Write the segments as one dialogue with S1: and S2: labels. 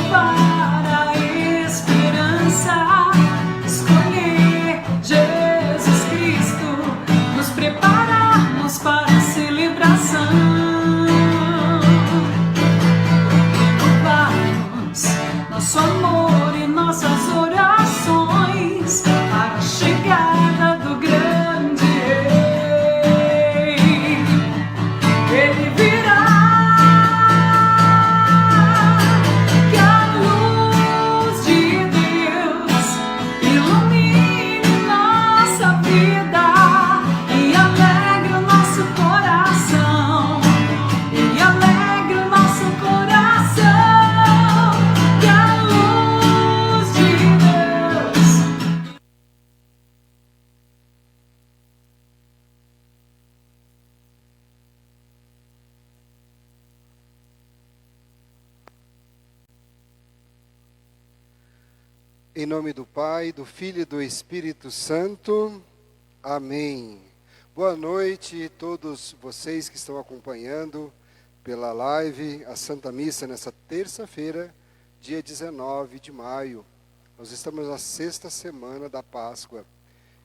S1: para a esperança, escolher Jesus Cristo, nos prepararmos para a celebração, renovarmos nosso amor e nossas orações para a chegada do grande Rei. Ele virá.
S2: Em nome do Pai, do Filho e do Espírito Santo. Amém. Boa noite a todos vocês que estão acompanhando pela live a Santa Missa nessa terça-feira, dia 19 de maio. Nós estamos na sexta semana da Páscoa.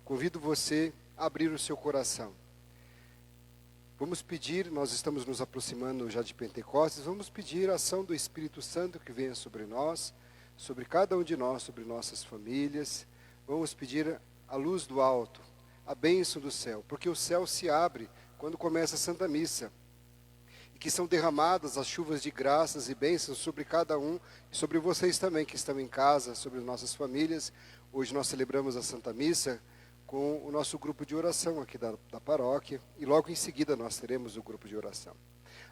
S2: Convido você a abrir o seu coração. Vamos pedir, nós estamos nos aproximando já de Pentecostes, vamos pedir a ação do Espírito Santo que venha sobre nós, sobre cada um de nós, sobre nossas famílias. Vamos pedir a luz do alto, a bênção do céu, porque o céu se abre quando começa a Santa Missa, e que são derramadas as chuvas de graças e bênçãos sobre cada um, e sobre vocês também que estão em casa, sobre nossas famílias. Hoje nós celebramos a Santa Missa com o nosso grupo de oração aqui da paróquia, e logo em seguida nós teremos o grupo de oração.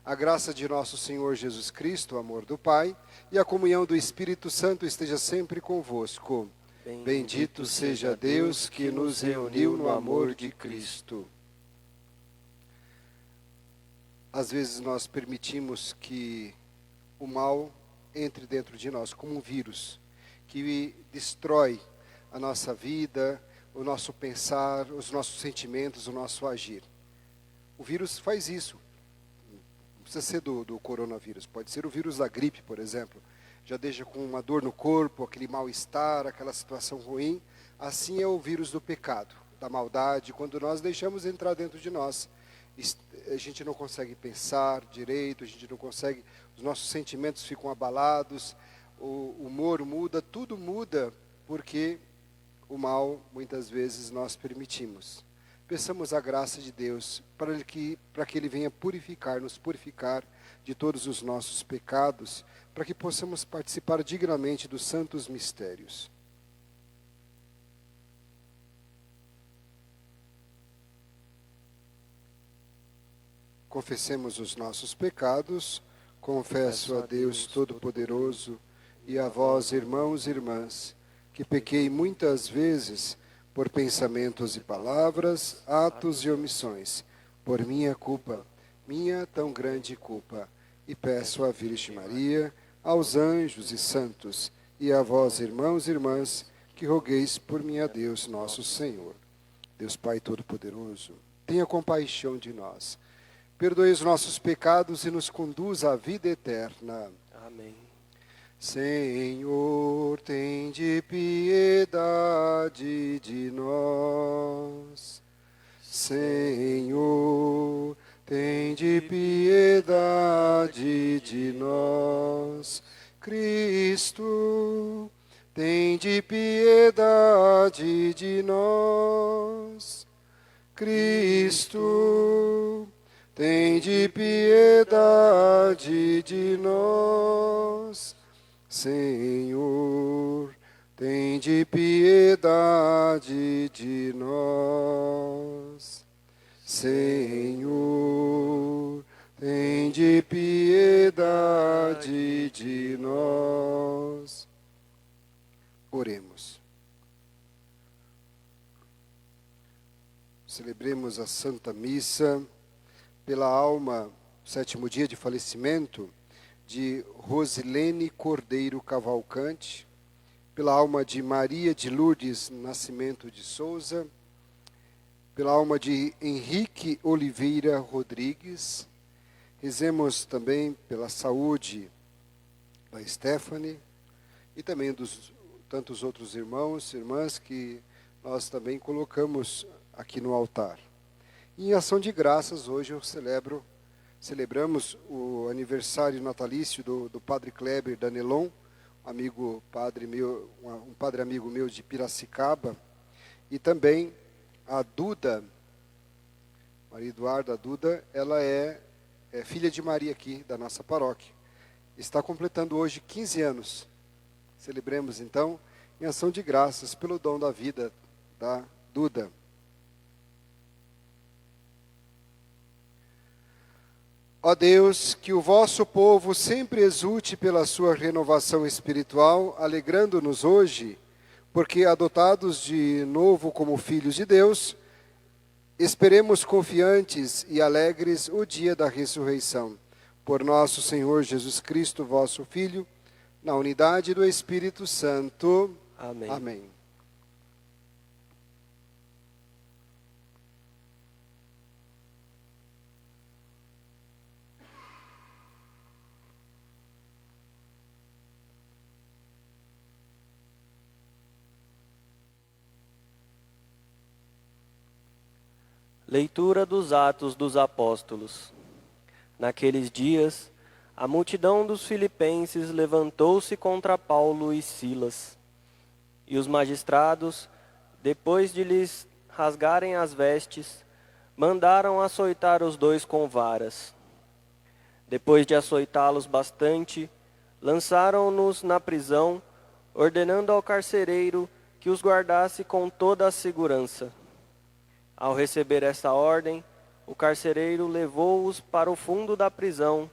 S2: A graça de nosso Senhor Jesus Cristo, o amor do Pai e a comunhão do Espírito Santo esteja sempre convosco. Bendito seja Deus que nos reuniu no amor de Cristo. Às vezes nós permitimos que o mal entre dentro de nós como um vírus, que destrói a nossa vida, o nosso pensar, os nossos sentimentos, o nosso agir. O vírus faz isso. Não precisa ser do coronavírus, pode ser o vírus da gripe, por exemplo. Já deixa com uma dor no corpo, aquele mal-estar, aquela situação ruim. Assim é o vírus do pecado, da maldade. Quando nós deixamos entrar dentro de nós, a gente não consegue pensar direito, a gente não consegue, os nossos sentimentos ficam abalados, o humor muda, tudo muda, porque o mal, muitas vezes, nós permitimos. Peçamos a graça de Deus para que Ele venha nos purificar de todos os nossos pecados, para que possamos participar dignamente dos santos mistérios. Confessemos os nossos pecados. Confesso a Deus Todo-Poderoso e a vós, irmãos e irmãs, que pequei muitas vezes por pensamentos e palavras, atos e omissões, por minha culpa, minha tão grande culpa. E peço à Virgem Maria, aos anjos e santos, e a vós, irmãos e irmãs, que rogueis por mim a Deus nosso Senhor. Deus Pai Todo-Poderoso, tenha compaixão de nós. Perdoe os nossos pecados e nos conduza à vida eterna.
S3: Amém.
S2: Senhor, tende piedade de nós. Senhor, tende piedade de nós. Cristo, tende piedade de nós. Cristo, tende piedade de nós. Senhor, tende piedade de nós. Senhor, tende piedade de nós. Oremos. Celebremos a Santa Missa pela alma, sétimo dia de falecimento, de Rosilene Cordeiro Cavalcante, pela alma de Maria de Lourdes Nascimento de Souza, pela alma de Henrique Oliveira Rodrigues. Rezemos também pela saúde da Stephanie, e também dos tantos outros irmãos e irmãs que nós também colocamos aqui no altar. Em ação de graças, hoje celebramos o aniversário natalício do Padre Kleber Danelon, um padre amigo meu de Piracicaba, e também a Duda, Maria Eduarda Duda, ela é filha de Maria aqui da nossa paróquia. Está completando hoje 15 anos. Celebremos então em ação de graças pelo dom da vida da Duda. Ó Deus, que o vosso povo sempre exulte pela sua renovação espiritual, alegrando-nos hoje, porque adotados de novo como filhos de Deus, esperemos confiantes e alegres o dia da ressurreição. Por nosso Senhor Jesus Cristo, vosso Filho, na unidade do Espírito Santo.
S3: Amém.
S2: Amém.
S3: Leitura dos Atos dos Apóstolos. Naqueles dias, a multidão dos filipenses levantou-se contra Paulo e Silas. E os magistrados, depois de lhes rasgarem as vestes, mandaram açoitar os dois com varas. Depois de açoitá-los bastante, lançaram-nos na prisão, ordenando ao carcereiro que os guardasse com toda a segurança. Ao receber essa ordem, o carcereiro levou-os para o fundo da prisão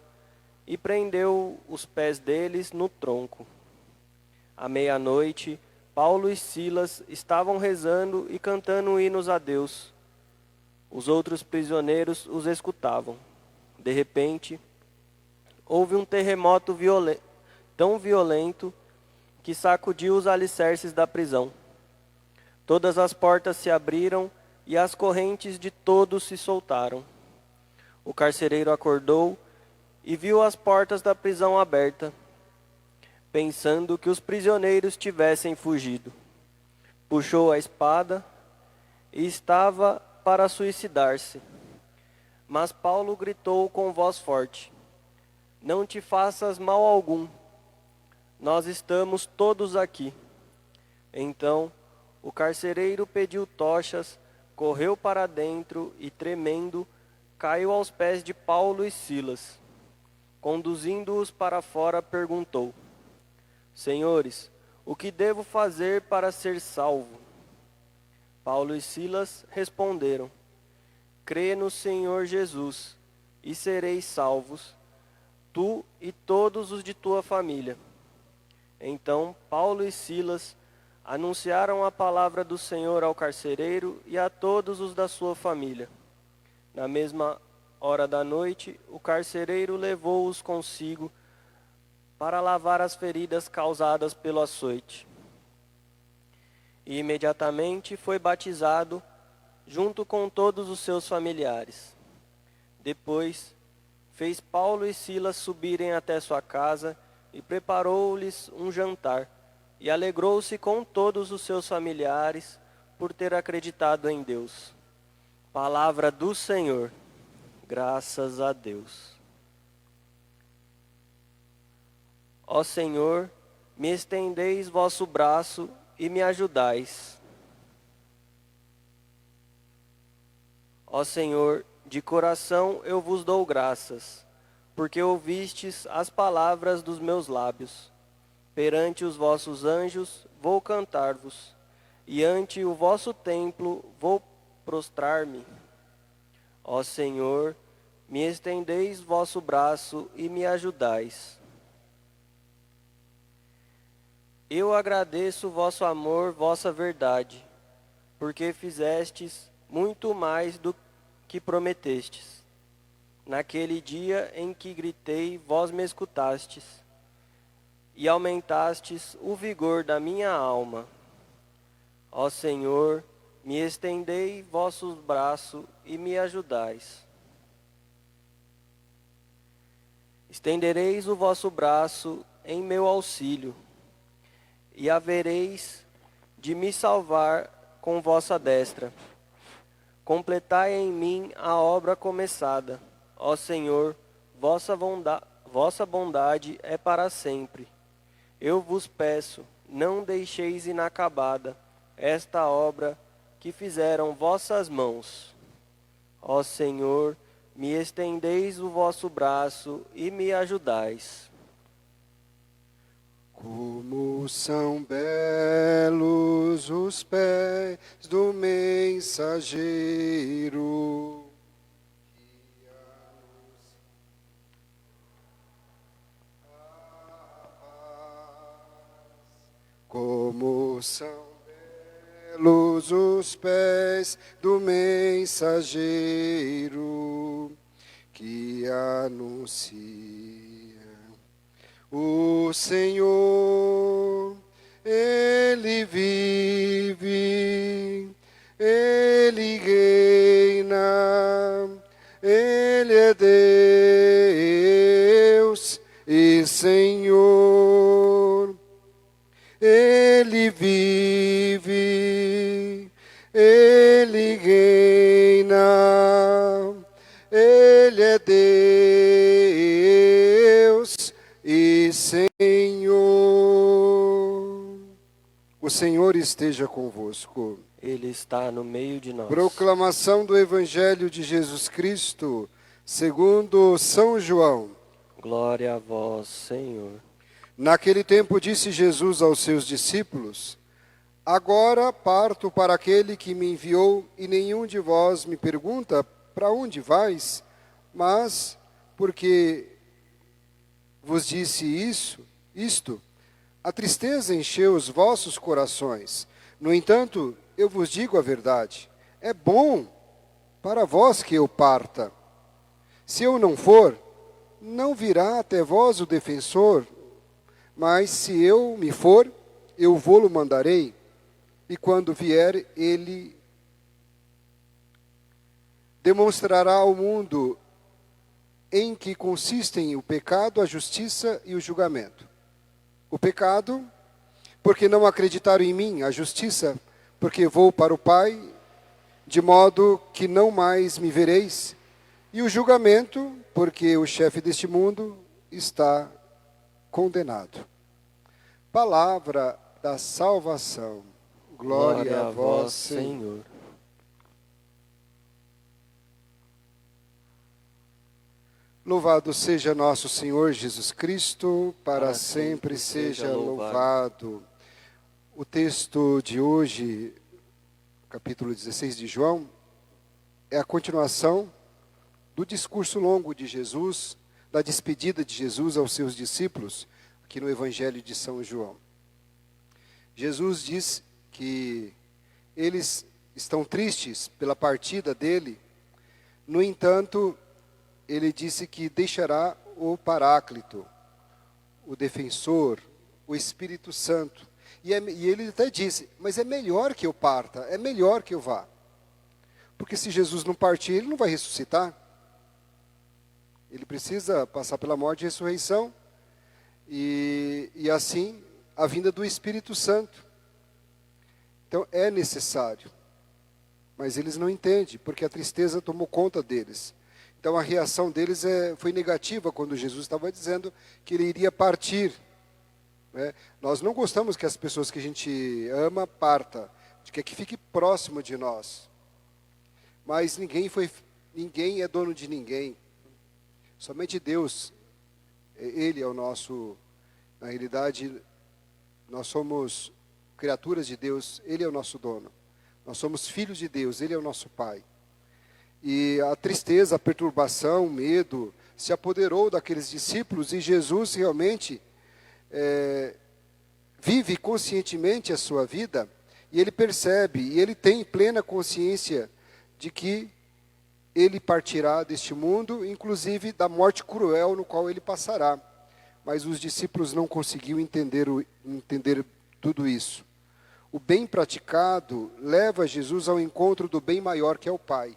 S3: e prendeu os pés deles no tronco. À meia-noite, Paulo e Silas estavam rezando e cantando hinos a Deus. Os outros prisioneiros os escutavam. De repente, houve um terremoto tão violento que sacudiu os alicerces da prisão. Todas as portas se abriram e as correntes de todos se soltaram. O carcereiro acordou e viu as portas da prisão abertas, pensando que os prisioneiros tivessem fugido. Puxou a espada e estava para suicidar-se. Mas Paulo gritou com voz forte: "Não te faças mal algum. Nós estamos todos aqui." Então, o carcereiro pediu tochas, correu para dentro e, tremendo, caiu aos pés de Paulo e Silas. Conduzindo-os para fora, perguntou: "Senhores, o que devo fazer para ser salvo?" Paulo e Silas responderam: "Crê no Senhor Jesus, e sereis salvos, tu e todos os de tua família." Então Paulo e Silas anunciaram a palavra do Senhor ao carcereiro e a todos os da sua família. Na mesma hora da noite, o carcereiro levou-os consigo para lavar as feridas causadas pelo açoite. E imediatamente foi batizado junto com todos os seus familiares. Depois, fez Paulo e Silas subirem até sua casa e preparou-lhes um jantar. E alegrou-se com todos os seus familiares por ter acreditado em Deus. Palavra do Senhor. Graças a Deus. Ó Senhor, me estendeis vosso braço e me ajudais. Ó Senhor, de coração eu vos dou graças, porque ouvistes as palavras dos meus lábios. Perante os vossos anjos vou cantar-vos, e ante o vosso templo vou prostrar-me. Ó Senhor, me estendeis vosso braço e me ajudais. Eu agradeço vosso amor, vossa verdade, porque fizestes muito mais do que prometestes. Naquele dia em que gritei, vós me escutastes, e aumentastes o vigor da minha alma. Ó Senhor, me estendei vossos braços e me ajudais. Estendereis o vosso braço em meu auxílio. e havereis de me salvar com vossa destra. Completai em mim a obra começada. Ó Senhor, vossa bondade é para sempre. Eu vos peço, não deixeis inacabada esta obra que fizeram vossas mãos. Ó Senhor, me estendeis o vosso braço e me ajudais.
S2: Como são belos os pés do mensageiro. Como são belos os pés do mensageiro que anuncia o Senhor. Ele vive, Ele reina, Ele é Deus e Senhor. Ele vive, Ele reina, Ele é Deus e Senhor. O Senhor esteja convosco.
S3: Ele está no meio de nós.
S2: Proclamação do Evangelho de Jesus Cristo, segundo São João.
S3: Glória a vós, Senhor.
S2: Naquele tempo disse Jesus aos seus discípulos: Agora parto para aquele que me enviou, e nenhum de vós me pergunta: para onde vais? Mas, porque vos disse isto, a tristeza encheu os vossos corações. No entanto, eu vos digo a verdade: é bom para vós que eu parta. Se eu não for, não virá até vós o defensor. Mas se eu me for, eu vou-lo mandarei, e quando vier, ele demonstrará ao mundo em que consistem o pecado, a justiça e o julgamento. O pecado, porque não acreditaram em mim; a justiça, porque vou para o Pai, de modo que não mais me vereis; e o julgamento, porque o chefe deste mundo está condenado. Palavra da salvação. Glória a vós, Senhor. Louvado seja nosso Senhor Jesus Cristo, para sempre seja louvado. O texto de hoje, capítulo 16 de João, é a continuação do discurso longo de Jesus, da despedida de Jesus aos seus discípulos, aqui no Evangelho de São João. Jesus diz que eles estão tristes pela partida dele. No entanto, ele disse que deixará o Paráclito, o defensor, o Espírito Santo. E ele até disse: mas é melhor que eu parta, é melhor que eu vá. Porque se Jesus não partir, ele não vai ressuscitar. Ele precisa passar pela morte e ressurreição. E assim, a vinda do Espírito Santo. Então, é necessário. Mas eles não entendem, porque a tristeza tomou conta deles. Então, a reação deles foi negativa quando Jesus estava dizendo que ele iria partir. Né? Nós não gostamos que as pessoas que a gente ama partam, quer que fique próximo de nós. Mas ninguém é dono de ninguém. Somente Deus. Ele é o nosso, na realidade, nós somos criaturas de Deus, Ele é o nosso dono. Nós somos filhos de Deus, Ele é o nosso Pai. E a tristeza, a perturbação, o medo, se apoderou daqueles discípulos, e Jesus realmente vive conscientemente a sua vida, e ele percebe, e ele tem plena consciência de que ele partirá deste mundo, inclusive da morte cruel no qual ele passará. Mas os discípulos não conseguiam entender tudo isso. O bem praticado leva Jesus ao encontro do bem maior, que é o Pai.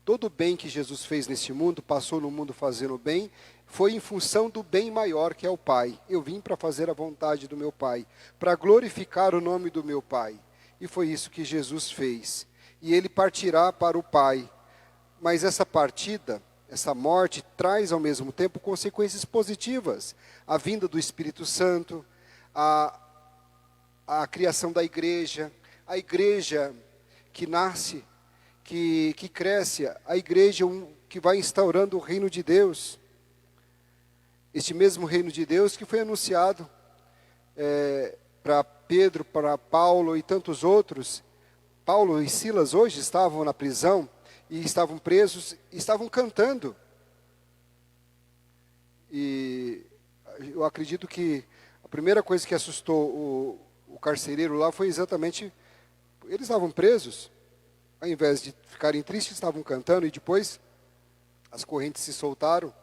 S2: Todo o bem que Jesus fez neste mundo, passou no mundo fazendo bem, foi em função do bem maior que é o Pai. Eu vim para fazer a vontade do meu Pai, para glorificar o nome do meu Pai. E foi isso que Jesus fez. E ele partirá para o Pai. Mas essa partida, essa morte, traz ao mesmo tempo consequências positivas. A vinda do Espírito Santo, a criação da igreja, a igreja que nasce, que cresce, a igreja que vai instaurando o reino de Deus. Este mesmo reino de Deus que foi anunciado para Pedro, para Paulo e tantos outros. Paulo e Silas hoje estavam na prisão e estavam presos e estavam cantando. E eu acredito que a primeira coisa que assustou o carcereiro lá foi exatamente, eles estavam presos, ao invés de ficarem tristes, estavam cantando, e depois as correntes se soltaram,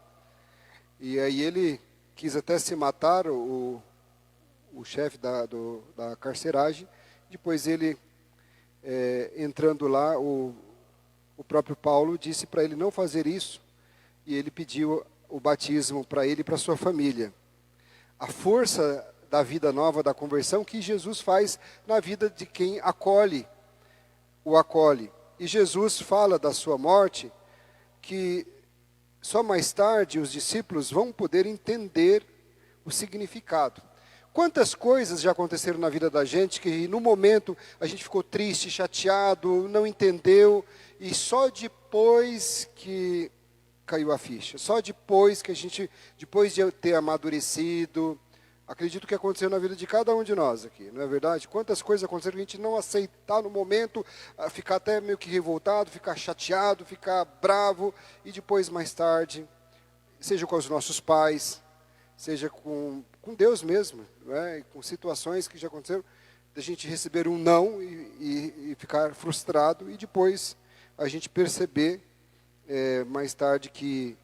S2: e aí ele quis até se matar, o chefe da carceragem. Depois ele, entrando lá, o próprio Paulo disse para ele não fazer isso, e ele pediu o batismo para ele e para sua família. A força da vida nova, da conversão, que Jesus faz na vida de quem o acolhe. E Jesus fala da sua morte, que só mais tarde os discípulos vão poder entender o significado. Quantas coisas já aconteceram na vida da gente, que no momento a gente ficou triste, chateado, não entendeu, e só depois que caiu a ficha, só depois que depois de ter amadurecido, acredito que aconteceu na vida de cada um de nós aqui, não é verdade? Quantas coisas aconteceram que a gente não aceitar no momento, ficar até meio que revoltado, ficar chateado, ficar bravo, e depois mais tarde, seja com os nossos pais, seja com Deus mesmo, não é? Com situações que já aconteceram, da gente receber um não e ficar frustrado, e depois a gente perceber mais tarde que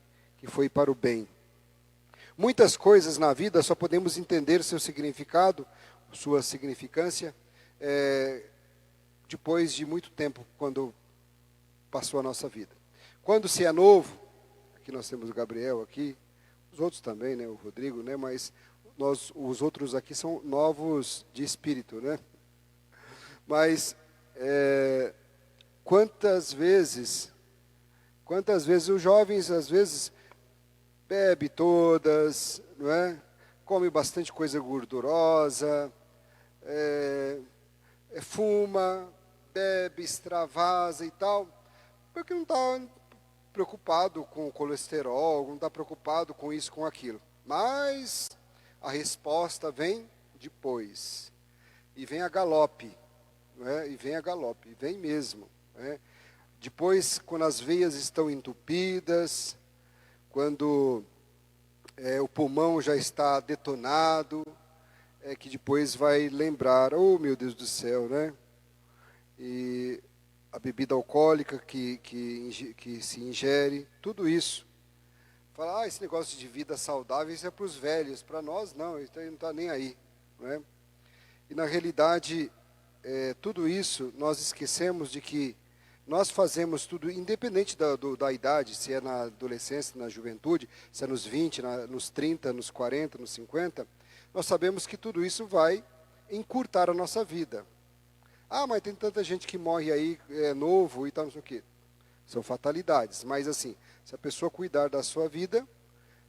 S2: foi para o bem. Muitas coisas na vida só podemos entender seu significado, sua significância, depois de muito tempo, quando passou a nossa vida. Quando se é novo, aqui nós temos o Gabriel aqui, os outros também, né, o Rodrigo, né, mas os outros aqui são novos de espírito, né? Mas quantas vezes os jovens, às vezes, bebe todas, não é? Come bastante coisa gordurosa, fuma, bebe, extravasa e tal, porque não está preocupado com o colesterol, não está preocupado com isso, com aquilo. Mas a resposta vem depois, e vem a galope, não é? E vem mesmo, não é? Depois, quando as veias estão entupidas, quando o pulmão já está detonado, que depois vai lembrar, oh meu Deus do céu, né? E a bebida alcoólica que se ingere, tudo isso. Fala, esse negócio de vida saudável, isso é para os velhos, para nós não, isso aí não está nem aí, não é? E na realidade, tudo isso, nós esquecemos de que nós fazemos tudo, independente da idade, se é na adolescência, na juventude, se é nos 20, nos 30, nos 40, nos 50, nós sabemos que tudo isso vai encurtar a nossa vida. Mas tem tanta gente que morre aí, novo e tal, não sei o quê. São fatalidades, mas assim, se a pessoa cuidar da sua vida,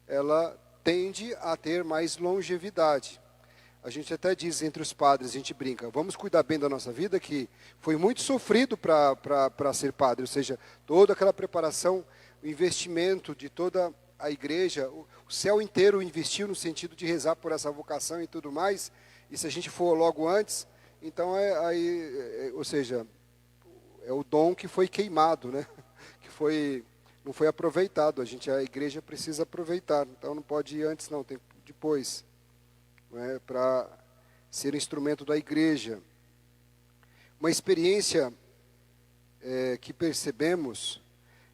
S2: ela tende a ter mais longevidade. A gente até diz entre os padres, a gente brinca, vamos cuidar bem da nossa vida, que foi muito sofrido para ser padre, ou seja, toda aquela preparação, o investimento de toda a igreja, o céu inteiro investiu no sentido de rezar por essa vocação e tudo mais, e se a gente for logo antes, então ou seja, é o dom que foi queimado, né? Que não foi aproveitado, a igreja precisa aproveitar, então não pode ir antes não, tem depois. Para ser instrumento da igreja. Uma experiência que percebemos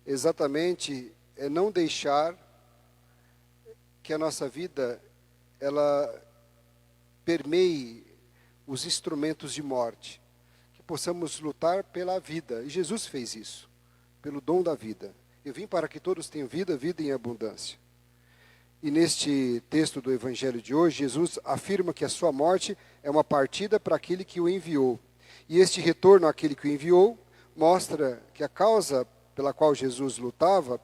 S2: exatamente é não deixar que a nossa vida ela permeie os instrumentos de morte, que possamos lutar pela vida. E Jesus fez isso. pelo dom da vida. Eu vim para que todos tenham vida, vida em abundância. E neste texto do Evangelho de hoje, Jesus afirma que a sua morte é uma partida para aquele que o enviou. E este retorno àquele que o enviou mostra que a causa pela qual Jesus lutava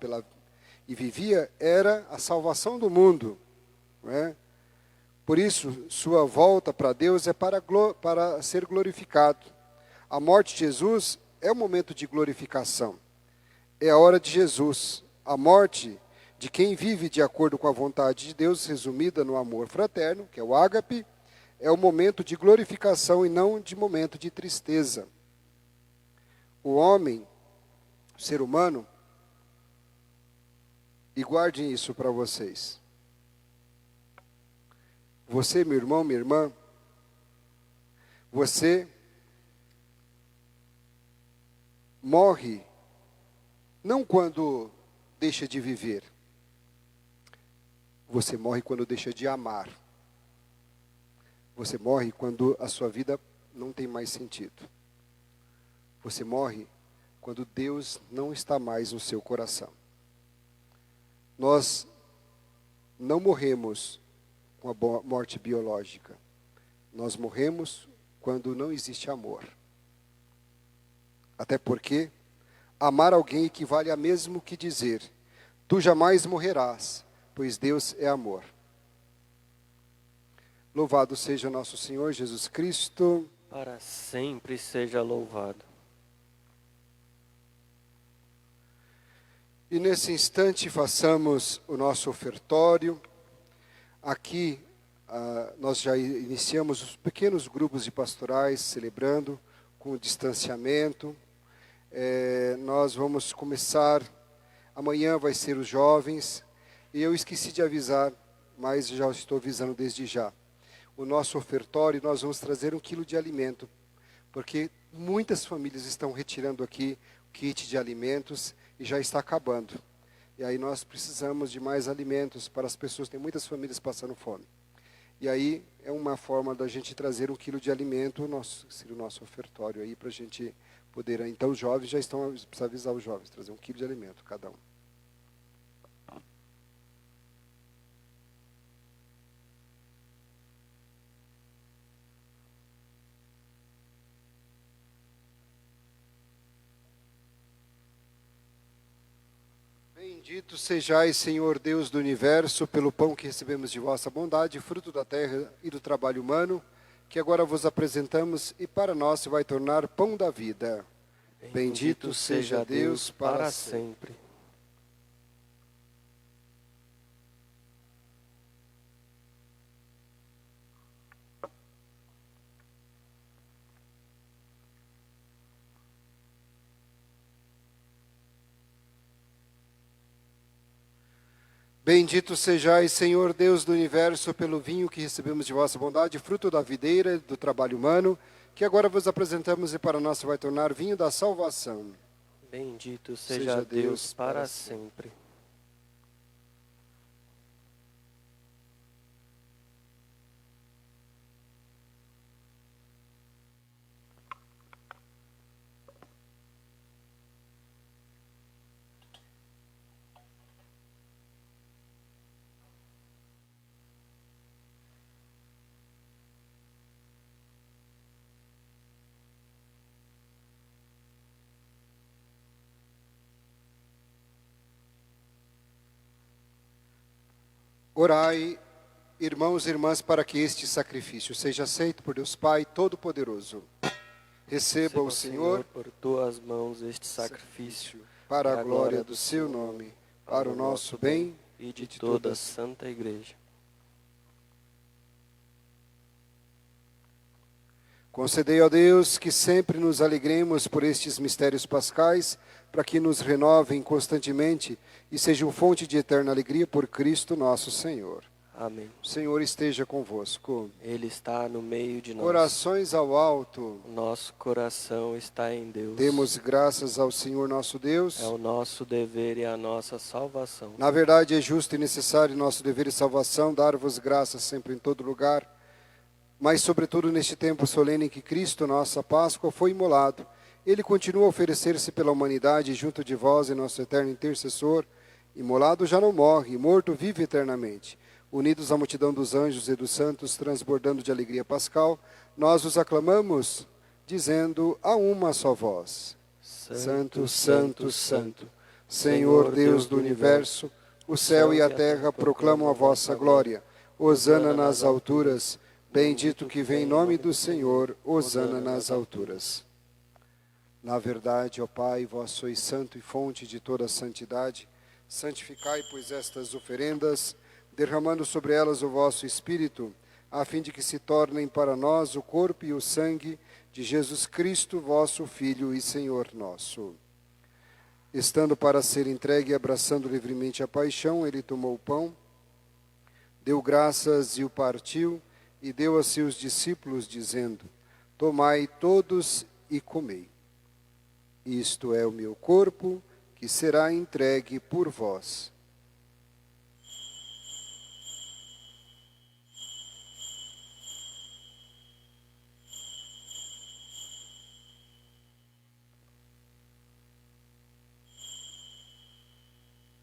S2: e vivia era a salvação do mundo. Não é? Por isso, sua volta para Deus é para ser glorificado. A morte de Jesus é o momento de glorificação. É a hora de Jesus. A morte de quem vive de acordo com a vontade de Deus, resumida no amor fraterno, que é o ágape, é o momento de glorificação e não de momento de tristeza. O homem, o ser humano, e guardem isso para vocês. Você, meu irmão, minha irmã, você morre não quando deixa de viver. Você morre quando deixa de amar. Você morre quando a sua vida não tem mais sentido. Você morre quando Deus não está mais no seu coração. Nós não morremos com a morte biológica. Nós morremos quando não existe amor. Até porque amar alguém equivale a mesmo que dizer: tu jamais morrerás, pois Deus é amor. Louvado seja nosso Senhor Jesus Cristo.
S3: Para sempre seja louvado.
S2: E nesse instante façamos o nosso ofertório. Aqui nós já iniciamos os pequenos grupos de pastorais, celebrando com o distanciamento. Nós vamos começar, amanhã vai ser os jovens, e eu esqueci de avisar, mas já estou avisando desde já. O nosso ofertório, nós vamos trazer 1 quilo de alimento, porque muitas famílias estão retirando aqui o kit de alimentos e já está acabando. E aí nós precisamos de mais alimentos para as pessoas, tem muitas famílias passando fome. E aí é uma forma da gente trazer 1 quilo de alimento, seria o nosso ofertório aí, para a gente poder. Então os jovens já estão, precisa avisar os jovens, trazer 1 quilo de alimento cada um. Bendito sejais, Senhor Deus do universo, pelo pão que recebemos de vossa bondade, fruto da terra e do trabalho humano, que agora vos apresentamos e para nós se vai tornar pão da vida. Bendito seja Deus para sempre. Bendito sejais, Senhor Deus do universo, pelo vinho que recebemos de vossa bondade, fruto da videira e do trabalho humano, que agora vos apresentamos e para nós vai tornar vinho da salvação.
S3: Bendito seja Deus para sempre.
S2: Orai, irmãos e irmãs, para que este sacrifício seja aceito por Deus Pai Todo-Poderoso. Receba o Senhor
S3: por tuas mãos este sacrifício,
S2: para a glória do seu nome, para o nosso bem
S3: e de toda a Santa Igreja.
S2: Concedei, ó Deus, que sempre nos alegremos por estes mistérios pascais, para que nos renovem constantemente e sejam fonte de eterna alegria por Cristo nosso Senhor.
S3: Amém.
S2: O Senhor esteja convosco.
S3: Ele está no meio de nós.
S2: Orações ao alto.
S3: Nosso coração está em Deus.
S2: Demos graças ao Senhor nosso Deus.
S3: É o nosso dever e a nossa salvação.
S2: Na verdade, é justo e necessário nosso dever e salvação dar-vos graças sempre em todo lugar, mas sobretudo neste tempo solene em que Cristo, nossa Páscoa, foi imolado, ele continua a oferecer-se pela humanidade junto de vós, e nosso eterno intercessor. Imolado já não morre, morto vive eternamente. Unidos à multidão dos anjos e dos santos, transbordando de alegria pascal, nós os aclamamos, dizendo a uma só voz: Santo, Santo, Santo, Senhor Deus do universo, o céu e a terra proclamam a vossa glória. Hosana nas alturas, bendito que vem em nome do Senhor, hosana nas alturas. Na verdade, ó Pai, vós sois santo e fonte de toda a santidade. Santificai, pois, estas oferendas, derramando sobre elas o vosso Espírito, a fim de que se tornem para nós o corpo e o sangue de Jesus Cristo, vosso Filho e Senhor nosso. Estando para ser entregue e abraçando livremente a paixão, ele tomou o pão, deu graças e o partiu, e deu a seus discípulos, dizendo: Tomai todos e comei. Isto é o meu corpo, que será entregue por vós.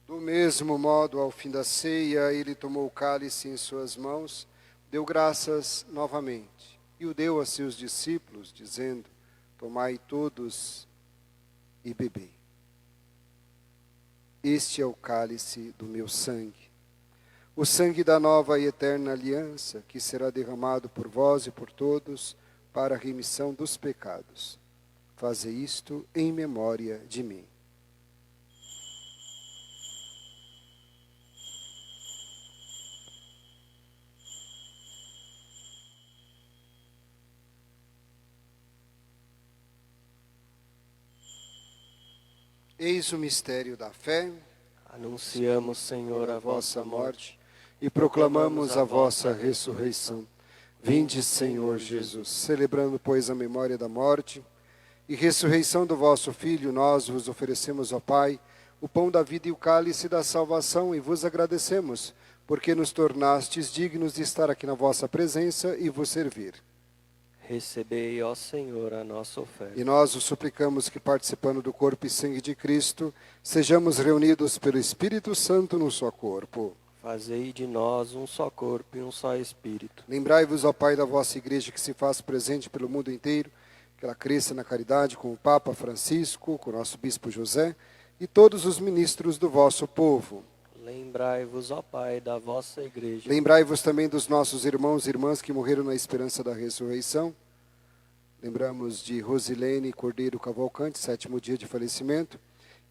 S2: Do mesmo modo, ao fim da ceia, ele tomou o cálice em suas mãos, deu graças novamente, e o deu a seus discípulos, dizendo: Tomai todos e bebei. Este é o cálice do meu sangue, o sangue da nova e eterna aliança, que será derramado por vós e por todos para a remissão dos pecados. Fazei isto em memória de mim. Eis o mistério da fé.
S3: Anunciamos, Senhor, a vossa morte
S2: e proclamamos a vossa ressurreição. Vinde, Senhor Jesus. Celebrando, pois, a memória da morte e ressurreição do vosso Filho, nós vos oferecemos, ó Pai, o pão da vida e o cálice da salvação, e vos agradecemos, porque nos tornastes dignos de estar aqui na vossa presença e vos servir.
S3: Recebei, ó Senhor, a nossa oferta.
S2: E nós os suplicamos que, participando do corpo e sangue de Cristo, sejamos reunidos pelo Espírito Santo no só corpo.
S3: Fazei de nós um só corpo e um só Espírito.
S2: Lembrai-vos, ó Pai, da vossa igreja que se faz presente pelo mundo inteiro, que ela cresça na caridade com o Papa Francisco, com o nosso Bispo José e todos os ministros do vosso povo.
S3: Lembrai-vos, ó Pai, da vossa igreja.
S2: Lembrai-vos também dos nossos irmãos e irmãs que morreram na esperança da ressurreição. Lembramos de Rosilene Cordeiro Cavalcante, 7º dia de falecimento.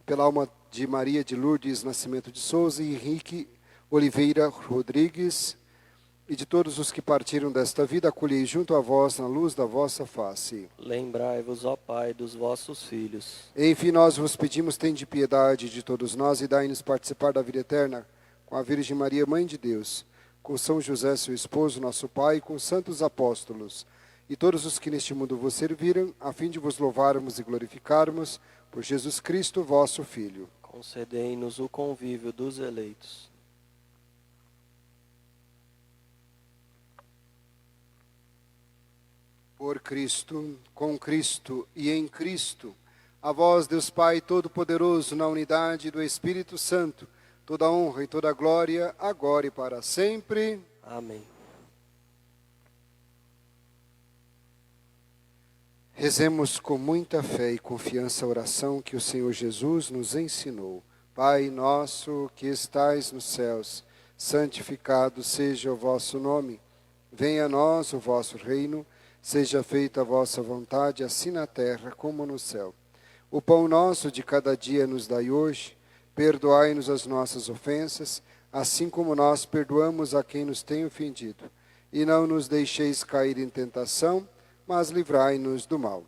S2: Pela alma de Maria de Lourdes Nascimento de Souza e Henrique Oliveira Rodrigues. E de todos os que partiram desta vida, acolhei junto a vós na luz da vossa face.
S3: Lembrai-vos, ó Pai, dos vossos filhos.
S2: Enfim, nós vos pedimos, tende piedade de todos nós e dai-nos participar da vida eterna com a Virgem Maria, Mãe de Deus, com São José, seu esposo, nosso Pai, com santos apóstolos e todos os que neste mundo vos serviram, a fim de vos louvarmos e glorificarmos por Jesus Cristo, vosso Filho.
S3: Concedei-nos o convívio dos eleitos.
S2: Por Cristo, com Cristo e em Cristo, a vós, Deus Pai Todo-Poderoso, na unidade do Espírito Santo, toda honra e toda glória, agora e para sempre.
S3: Amém.
S2: Rezemos com muita fé e confiança a oração que o Senhor Jesus nos ensinou. Pai nosso que estais nos céus, santificado seja o vosso nome. Venha a nós o vosso reino. Seja feita a vossa vontade, assim na terra como no céu. O pão nosso de cada dia nos dai hoje. Perdoai-nos as nossas ofensas, assim como nós perdoamos a quem nos tem ofendido. E não nos deixeis cair em tentação, mas livrai-nos do mal.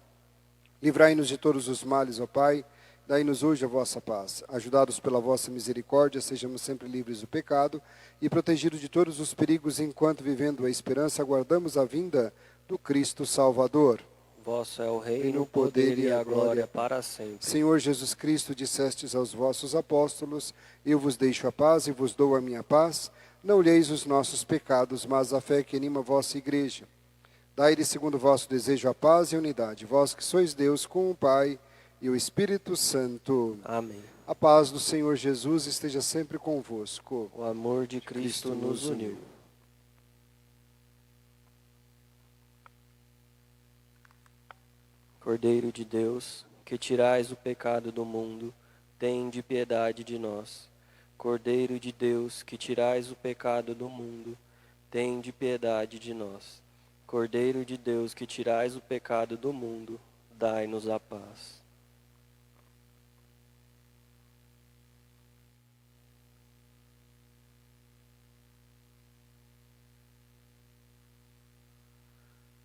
S2: Livrai-nos de todos os males, ó Pai. Dai-nos hoje a vossa paz. Ajudados pela vossa misericórdia, sejamos sempre livres do pecado e protegidos de todos os perigos, enquanto, vivendo a esperança, aguardamos a vinda do Cristo Salvador.
S3: Vosso é o reino, o poder e a glória para sempre.
S2: Senhor Jesus Cristo, dissestes aos vossos apóstolos: eu vos deixo a paz e vos dou a minha paz. Não olheis os nossos pecados, mas a fé que anima a vossa igreja. Dai-lhe segundo o vosso desejo a paz e a unidade, vós que sois Deus com o Pai e o Espírito Santo.
S3: Amém.
S2: A paz do Senhor Jesus esteja sempre convosco.
S3: O amor de Cristo nos uniu. Cordeiro de Deus, que tirais o pecado do mundo, tende piedade de nós. Cordeiro de Deus, que tirais o pecado do mundo, tende piedade de nós. Cordeiro de Deus, que tirais o pecado do mundo, dai-nos a paz.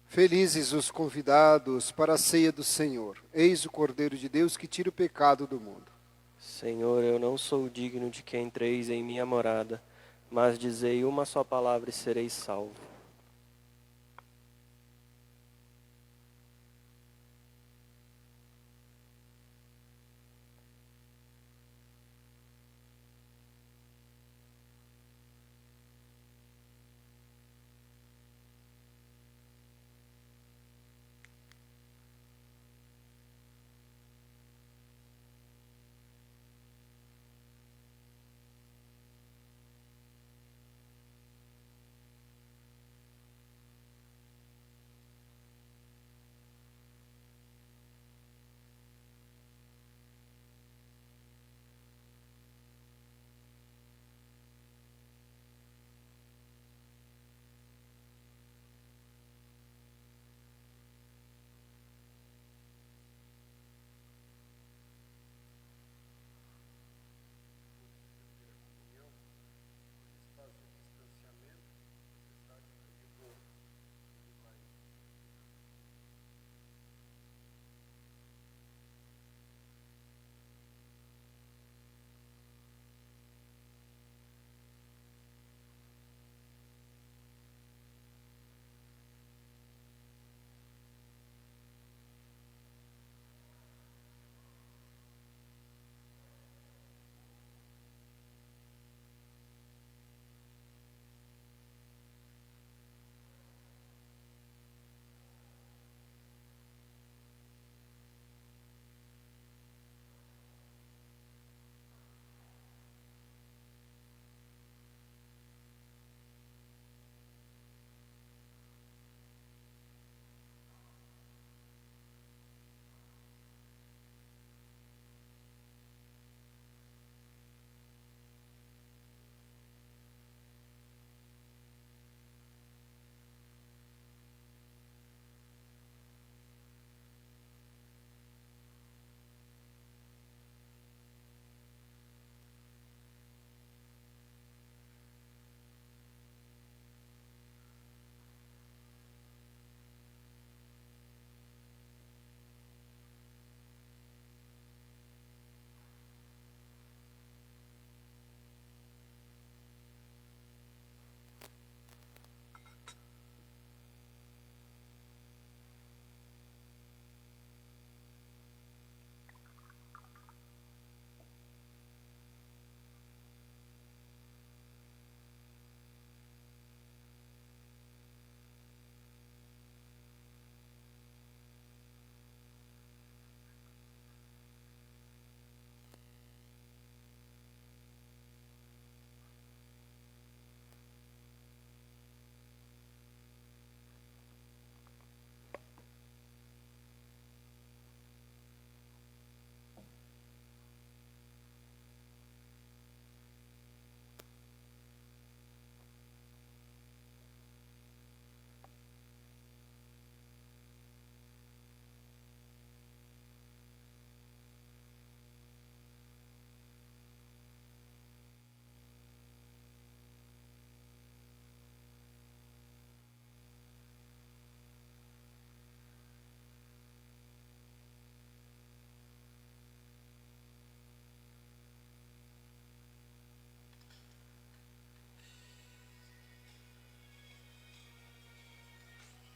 S2: Felizes os convidados para a ceia do Senhor. Eis o Cordeiro de Deus que tira o pecado do mundo.
S3: Senhor, eu não sou digno de que entreis em minha morada, mas dizei uma só palavra e serei salvo.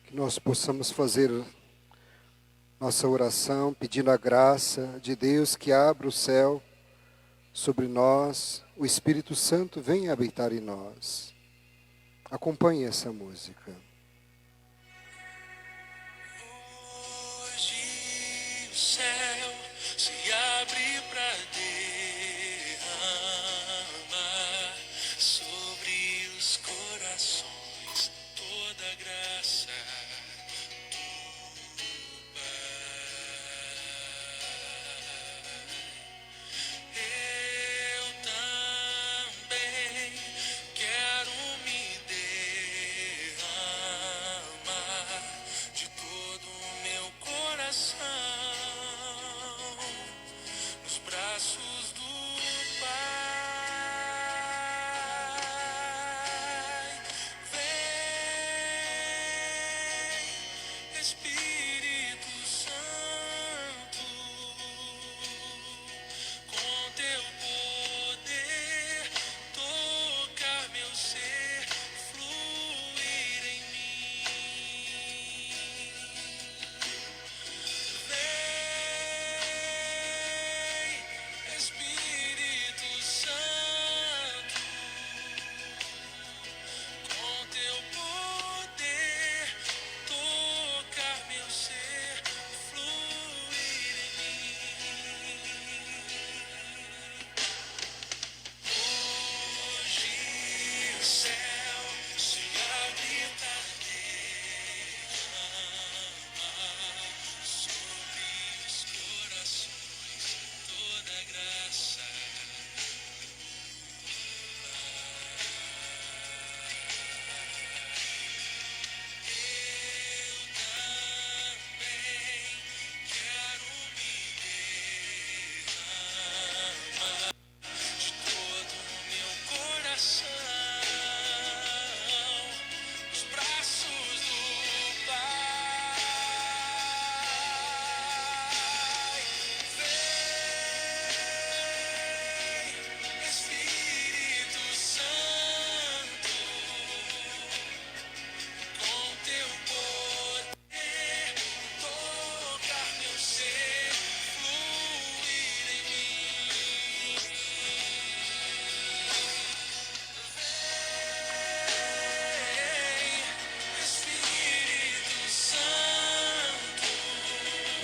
S2: Que nós possamos fazer nossa oração pedindo a graça de Deus que abra o céu sobre nós, o Espírito Santo venha habitar em nós. Acompanhe essa música.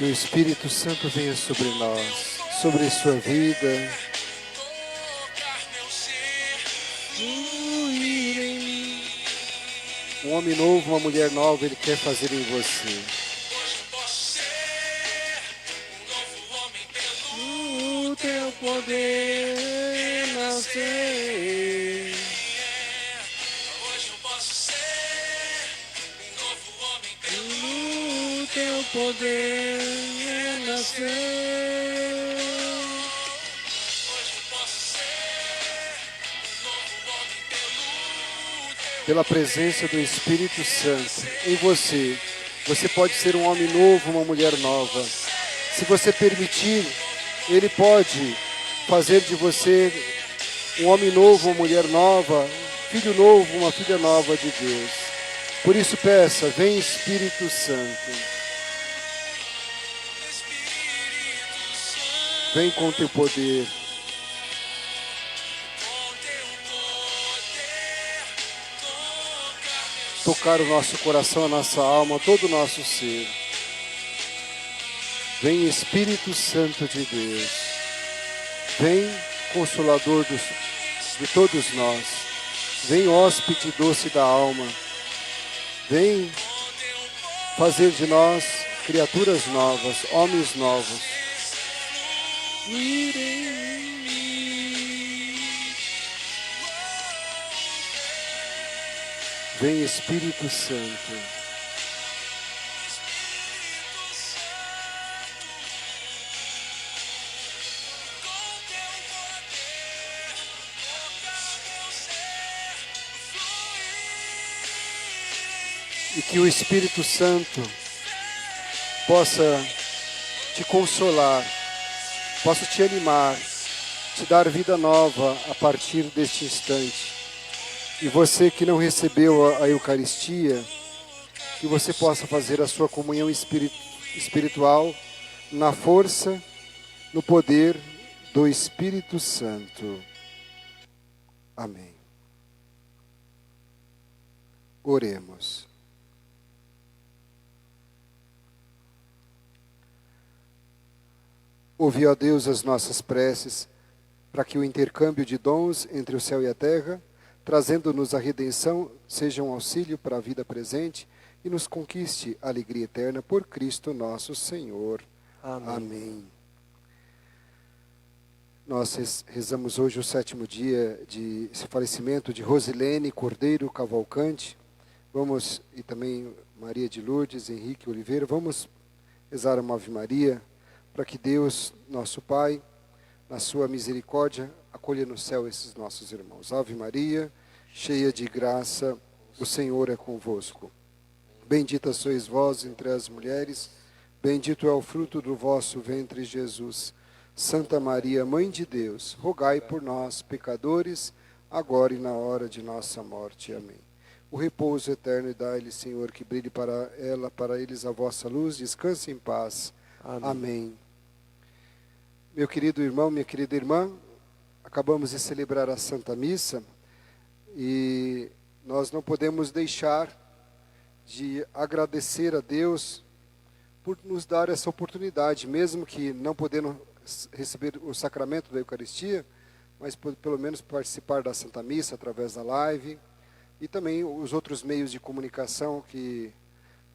S2: Que o Espírito Santo venha sobre nós, sobre sua vida. Um homem novo, uma mulher nova, Ele quer fazer em você.
S3: O teu poder nascer. O teu poder nascer.
S2: Pela presença do Espírito Santo em você, você pode ser um homem novo, uma mulher nova. Se você permitir, Ele pode fazer de você um homem novo, uma mulher nova, um filho novo, uma filha nova de Deus. Por isso peça, vem Espírito Santo. Vem com teu poder. Tocar o nosso coração, a nossa alma, todo o nosso ser. Vem Espírito Santo de Deus. Vem Consolador de todos nós. Vem hóspede doce da alma. Vem fazer de nós criaturas novas, homens novos. Vem Espírito Santo. E que o Espírito Santo possa te consolar, possa te animar, te dar vida nova a partir deste instante. E você que não recebeu a Eucaristia, que você possa fazer a sua comunhão espiritual na força, no poder do Espírito Santo. Amém. Oremos. Ouvi, ó Deus, as nossas preces, para que o intercâmbio de dons entre o céu e a terra, trazendo-nos a redenção, seja um auxílio para a vida presente e nos conquiste a alegria eterna por Cristo nosso Senhor.
S3: Amém.
S2: Amém. Nós rezamos hoje o 7º dia de falecimento de Rosilene Cordeiro Cavalcante. Vamos, e também Maria de Lourdes, Henrique Oliveira, vamos rezar uma Ave Maria, para que Deus, nosso Pai, na sua misericórdia, acolha no céu esses nossos irmãos. Ave Maria, cheia de graça, o Senhor é convosco. Bendita sois vós entre as mulheres, bendito é o fruto do vosso ventre, Jesus. Santa Maria, Mãe de Deus, rogai por nós, pecadores, agora e na hora de nossa morte. Amém. O repouso eterno e dai-lhe, Senhor, que brilhe para eles a vossa luz, descanse em paz.
S3: Amém.
S2: Amém. Meu querido irmão, minha querida irmã, acabamos de celebrar a Santa Missa e nós não podemos deixar de agradecer a Deus por nos dar essa oportunidade, mesmo que não podendo receber o sacramento da Eucaristia, mas pelo menos participar da Santa Missa através da live e também os outros meios de comunicação que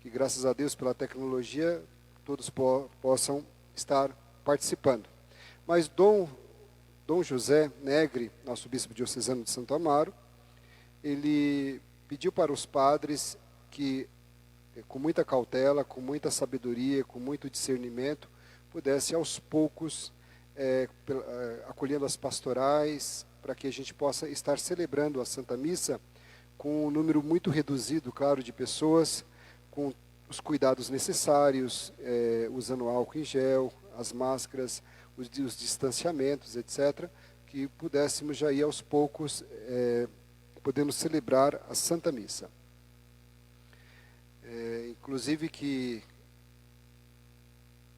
S2: graças a Deus pela tecnologia todos possam estar participando. Mas Dom José Negre, nosso bispo diocesano de Santo Amaro, ele pediu para os padres que, com muita cautela, com muita sabedoria, com muito discernimento, pudesse aos poucos, acolhendo as pastorais, para que a gente possa estar celebrando a Santa Missa com um número muito reduzido, claro, de pessoas, com os cuidados necessários, usando álcool em gel, as máscaras, os distanciamentos, etc., que pudéssemos já ir aos poucos, podendo celebrar a Santa Missa. Inclusive que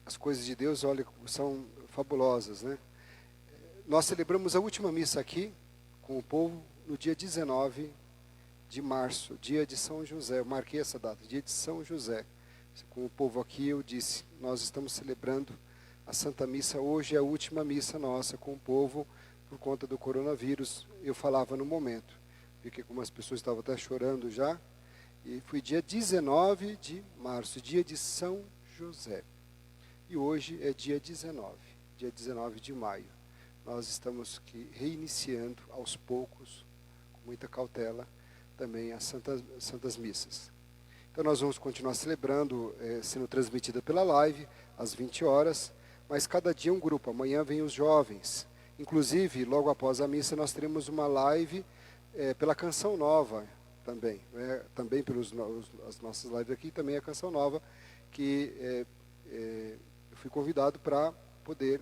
S2: as coisas de Deus, olha, são fabulosas, né? Nós celebramos a última missa aqui, com o povo, no dia 19 de março, dia de São José. Eu marquei essa data, dia de São José. Com o povo aqui, eu disse, nós estamos celebrando a Santa Missa. Hoje é a última missa nossa com o povo por conta do coronavírus. Eu falava no momento, vi que algumas pessoas estavam até chorando já. E foi dia 19 de março, dia de São José. E hoje é dia 19 de maio. Nós estamos aqui reiniciando aos poucos, com muita cautela, também as santas missas. Então nós vamos continuar celebrando, sendo transmitida pela live, às 20 horas, mas cada dia um grupo. Amanhã vem os jovens. Inclusive, logo após a missa, nós teremos uma live pela Canção Nova também. Também pelas nossas lives aqui, também a Canção Nova, que eu fui convidado para poder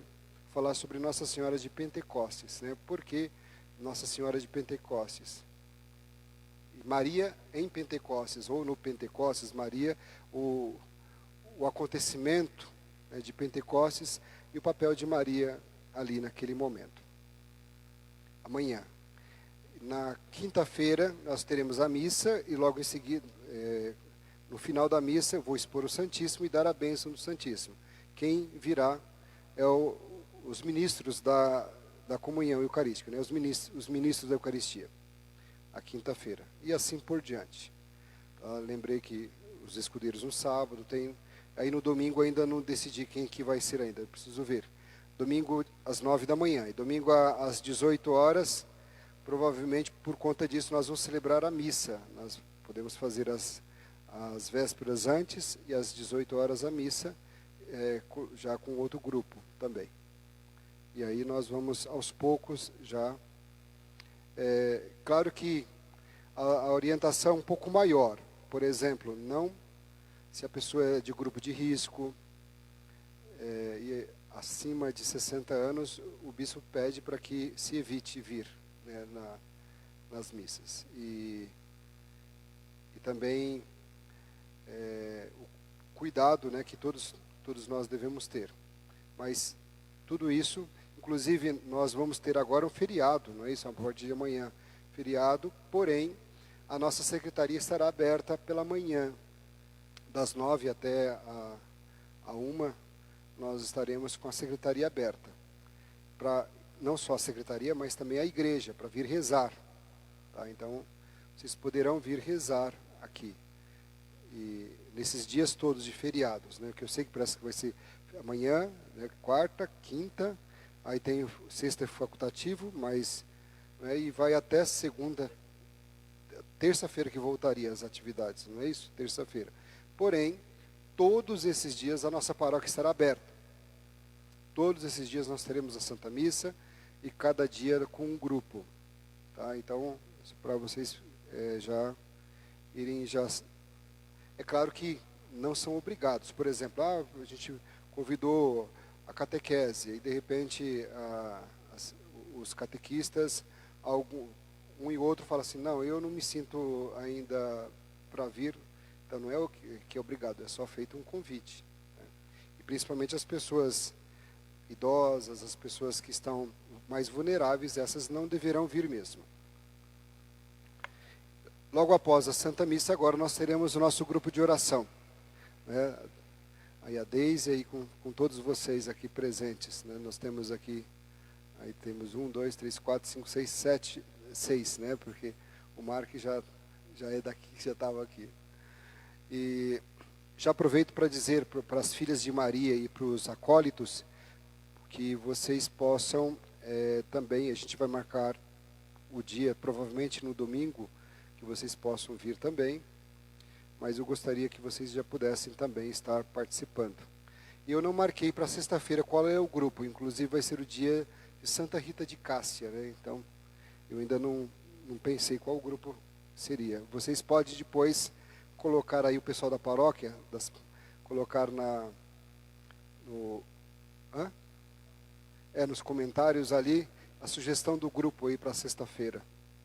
S2: falar sobre Nossa Senhora de Pentecostes. Por que Nossa Senhora de Pentecostes? Maria em Pentecostes, ou no Pentecostes, Maria, o acontecimento de Pentecostes e o papel de Maria ali naquele momento. Amanhã. Na quinta-feira nós teremos a missa e logo em seguida, no final da missa, eu vou expor o Santíssimo e dar a bênção do Santíssimo. Quem virá é os ministros da comunhão eucarística, os ministros da Eucaristia. A quinta-feira, e assim por diante. Lembrei que os escudeiros no sábado, aí no domingo ainda não decidi quem que vai ser ainda, preciso ver. Domingo às 9 da manhã, e domingo às 18 horas, provavelmente por conta disso nós vamos celebrar a missa. Nós podemos fazer as vésperas antes, e às 18 horas a missa, já com outro grupo também. E aí nós vamos aos poucos já... claro que a orientação é um pouco maior. Por exemplo, não se a pessoa é de grupo de risco e acima de 60 anos, o bispo pede para que se evite vir nas missas. E também o cuidado que todos nós devemos ter. Mas tudo isso... Inclusive, nós vamos ter agora um feriado, não é isso? A partir de amanhã, feriado. Porém, a nossa secretaria estará aberta pela manhã, das 9 até a 1, nós estaremos com a secretaria aberta. Para não só a secretaria, mas também a igreja, para vir rezar. Tá? Então, vocês poderão vir rezar aqui. E nesses dias todos de feriados, que eu sei que parece que vai ser amanhã, quarta, quinta... Aí tem sexta facultativo, mas e vai até segunda, terça-feira que voltaria as atividades, não é isso? Terça-feira. Porém, todos esses dias a nossa paróquia estará aberta. Todos esses dias nós teremos a Santa Missa e cada dia com um grupo. Tá? Então, para vocês já irem já... É claro que não são obrigados. Por exemplo, a gente convidou... a catequese, e de repente os catequistas, um e outro fala assim, não, eu não me sinto ainda para vir, então não é o que é obrigado, é só feito um convite. E principalmente as pessoas idosas, as pessoas que estão mais vulneráveis, essas não deverão vir mesmo. Logo após a Santa Missa, agora nós teremos o nosso grupo de oração. Aí a Deise aí com todos vocês aqui presentes, nós temos aqui, aí temos 1, 2, 3, 4, 5, 6, 7, 6, porque o Mark já é daqui, já estava aqui. E já aproveito para dizer para as filhas de Maria e para os acólitos, que vocês possam também, a gente vai marcar o dia, provavelmente no domingo, que vocês possam vir também. Mas eu gostaria que vocês já pudessem também estar participando. E eu não marquei para sexta-feira qual é o grupo, inclusive vai ser o dia de Santa Rita de Cássia, Então, eu ainda não pensei qual grupo seria. Vocês podem depois colocar aí o pessoal da paróquia, colocar nos comentários ali, a sugestão do grupo aí para sexta-feira,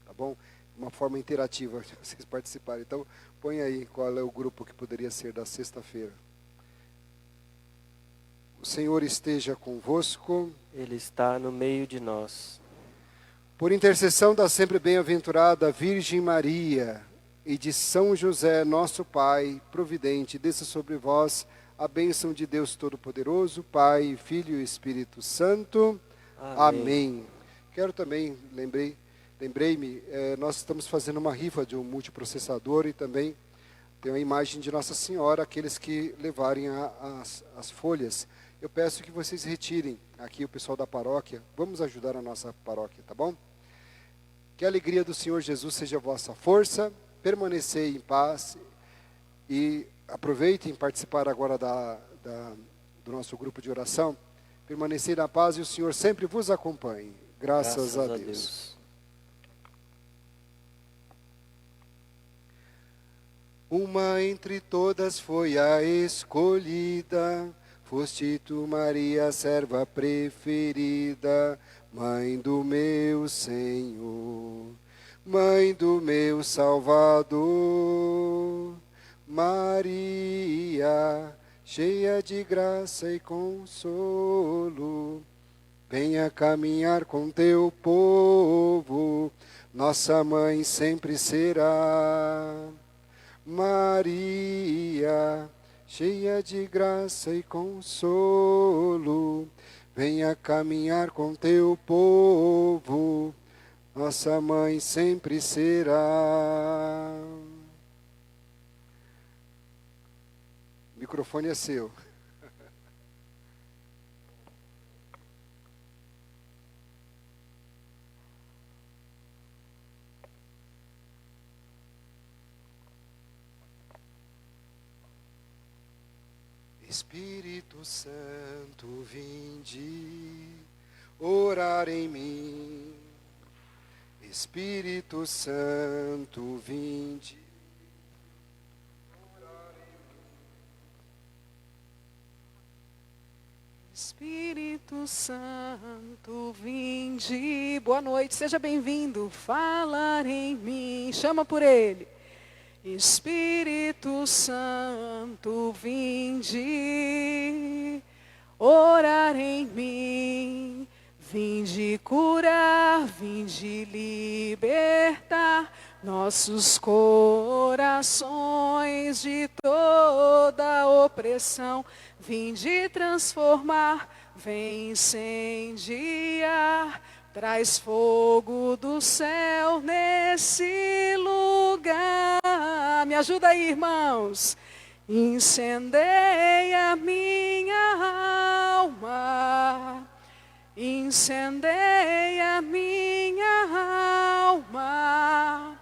S2: tá bom? Uma forma interativa de vocês participarem. Então, põe aí qual é o grupo que poderia ser da sexta-feira. O Senhor esteja convosco.
S3: Ele está no meio de nós.
S2: Por intercessão da sempre bem-aventurada Virgem Maria, e de São José, nosso Pai, providente, desça sobre vós a bênção de Deus Todo-Poderoso, Pai, Filho e Espírito Santo. Amém. Quero também, lembrei-me, nós estamos fazendo uma rifa de um multiprocessador e também tem a imagem de Nossa Senhora, aqueles que levarem as folhas. Eu peço que vocês retirem aqui o pessoal da paróquia, vamos ajudar a nossa paróquia, tá bom? Que a alegria do Senhor Jesus seja a vossa força, permanecei em paz e aproveitem participar agora do nosso grupo de oração. Permanecei na paz e o Senhor sempre vos acompanhe. Graças a Deus. Uma entre todas foi a escolhida, foste tu, Maria, serva preferida, Mãe do meu Senhor, Mãe do meu Salvador. Maria, cheia de graça e consolo, venha caminhar com teu povo, nossa mãe sempre será. Maria, cheia de graça e consolo, venha caminhar com teu povo, nossa mãe sempre será. O microfone é seu. Espírito Santo, vinde orar em mim. Espírito Santo, vinde orar em mim.
S1: Espírito Santo, vinde. Boa noite, seja bem-vindo. Falar em mim, chama por ele. Espírito Santo, vinde orar em mim, vinde curar, vinde libertar nossos corações de toda opressão, vinde transformar, vem incendiar, traz fogo do céu nesse lugar. Me ajuda aí, irmãos. Incendeia minha alma, incendeia minha alma,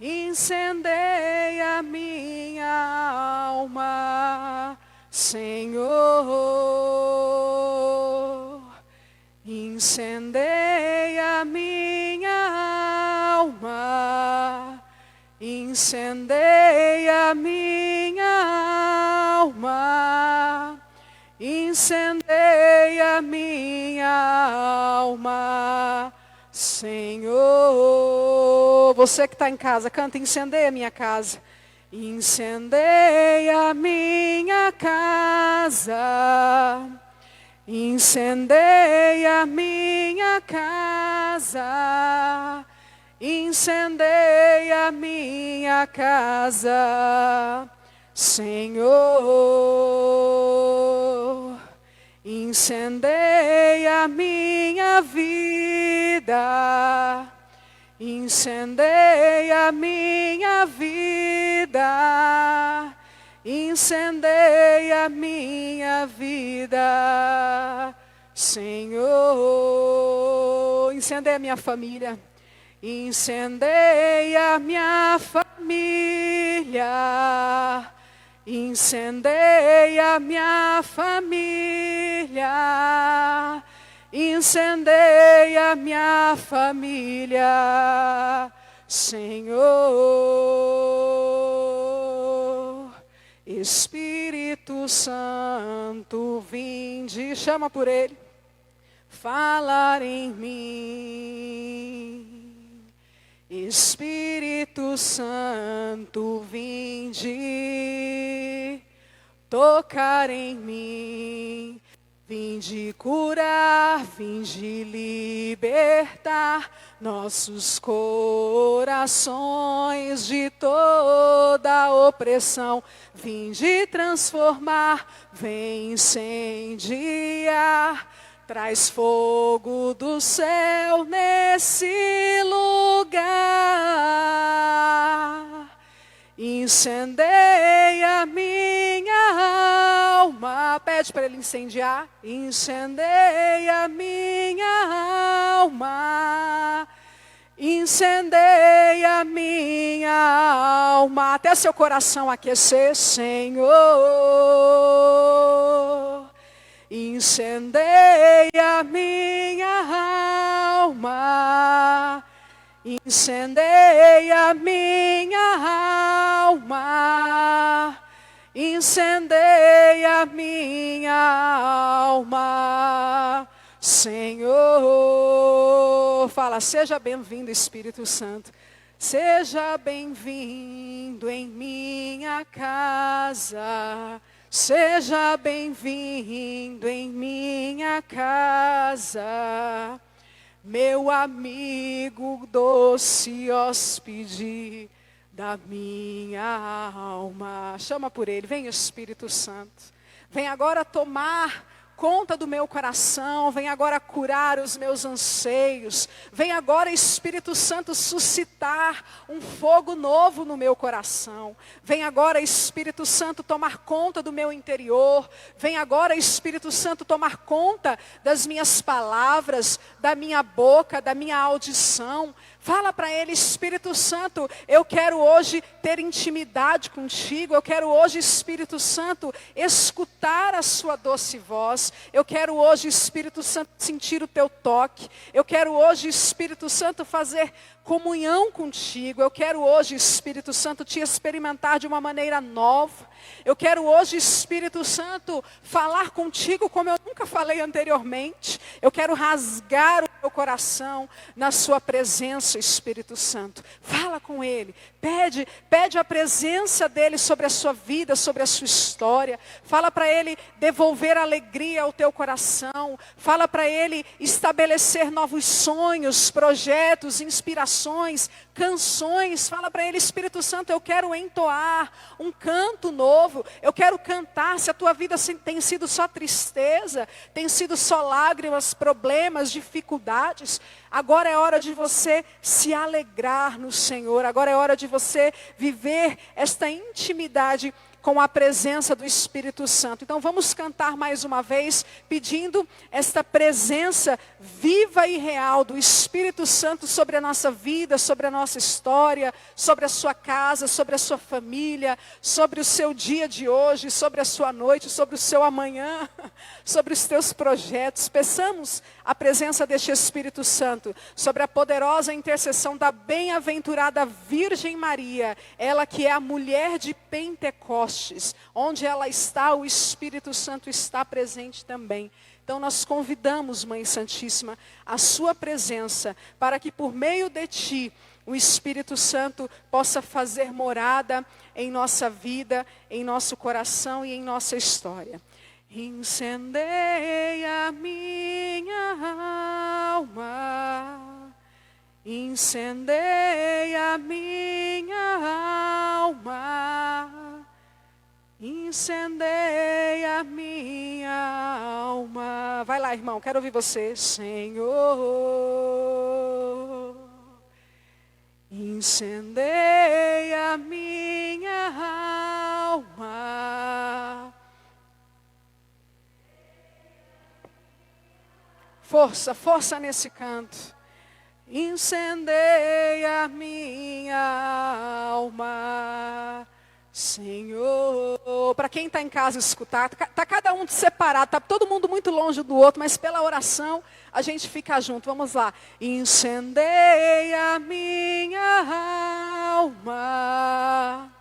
S1: incendeia minha alma, Senhor. Incendeia minha alma, incendeia minha alma, incendeia minha alma, Senhor. Você que está em casa, canta: incendeia minha casa. Incendeia minha casa, incendeia minha casa, incendeia minha casa, Senhor. Incendeia minha vida, incendeia minha vida, incendeia minha vida, Senhor. Incendeia minha família, incendeia minha família, incendeia minha família, incendeia minha família, Senhor. Espírito Santo, vinde, chama por ele, falar em mim. Espírito Santo, vinde, tocar em mim. Vinde curar, vinde libertar nossos corações corações de toda opressão. Vinde transformar, vem incendiar. Traz fogo do céu nesse lugar. Incendeia minha alma. Pede para ele incendiar. Incendeia minha alma. Incendeia minha alma. Até seu coração aquecer, Senhor. Incendeia minha alma. Incendeia minha alma. Incendeia minha alma. Senhor, fala, seja bem-vindo, Espírito Santo. Seja bem-vindo em minha casa. Seja bem-vindo em minha casa. Meu amigo doce hóspede da minha alma. Chama por ele, vem Espírito Santo. Vem agora tomar conta do meu coração, vem agora curar os meus anseios, vem agora Espírito Santo suscitar um fogo novo no meu coração, vem agora Espírito Santo tomar conta do meu interior, vem agora Espírito Santo tomar conta das minhas palavras, da minha boca, da minha audição. Fala para ele, Espírito Santo, eu quero hoje ter intimidade contigo, eu quero hoje, Espírito Santo, escutar a sua doce voz, eu quero hoje, Espírito Santo, sentir o teu toque, eu quero hoje, Espírito Santo, fazer comunhão contigo, eu quero hoje, Espírito Santo, te experimentar de uma maneira nova, eu quero hoje, Espírito Santo, falar contigo como eu nunca falei anteriormente, eu quero rasgar o meu coração na sua presença, Espírito Santo. Fala com ele, pede a presença dele sobre a sua vida, sobre a sua história. Fala para ele devolver alegria ao teu coração. Fala para ele estabelecer novos sonhos, projetos, inspirações, canções. Fala para ele, Espírito Santo, eu quero entoar um canto novo. Eu quero cantar. Se a tua vida tem sido só tristeza, tem sido só lágrimas, problemas, dificuldades, agora é hora de você se alegrar no Senhor. Agora é hora de você viver esta intimidade com a presença do Espírito Santo. Então vamos cantar mais uma vez, pedindo esta presença viva e real do Espírito Santo sobre a nossa vida, sobre a nossa história, sobre a sua casa, sobre a sua família, sobre o seu dia de hoje, sobre a sua noite, sobre o seu amanhã, sobre os teus projetos. Peçamos a presença deste Espírito Santo sobre a poderosa intercessão da bem-aventurada Virgem Maria, ela que é a mulher de Pentecostes. Onde ela está, o Espírito Santo está presente também. Então nós convidamos, Mãe Santíssima, a sua presença, para que por meio de ti, o Espírito Santo possa fazer morada em nossa vida, em nosso coração e em nossa história. Incendeia minha alma, incendeia minha alma. Incendeia minha alma. Vai lá, irmão, quero ouvir você. Senhor, incendeia minha alma. Força, força nesse canto. Incendeia minha alma. Senhor, para quem está em casa escutar, está cada um separado, está todo mundo muito longe do outro, mas pela oração a gente fica junto. Vamos lá. Incendeia minha alma.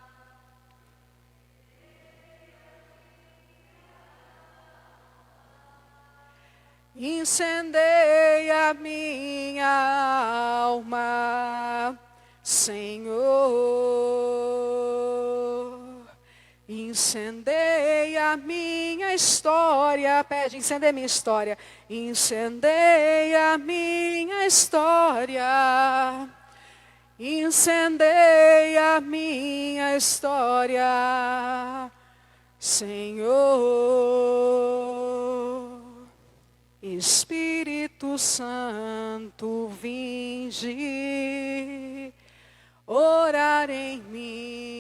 S1: Incendeia minha alma, Senhor. Incendeia minha história. Pede, incendeia minha história. Incendeia minha história. incendeia minha história, Senhor. Espírito Santo, vinde orar em mim.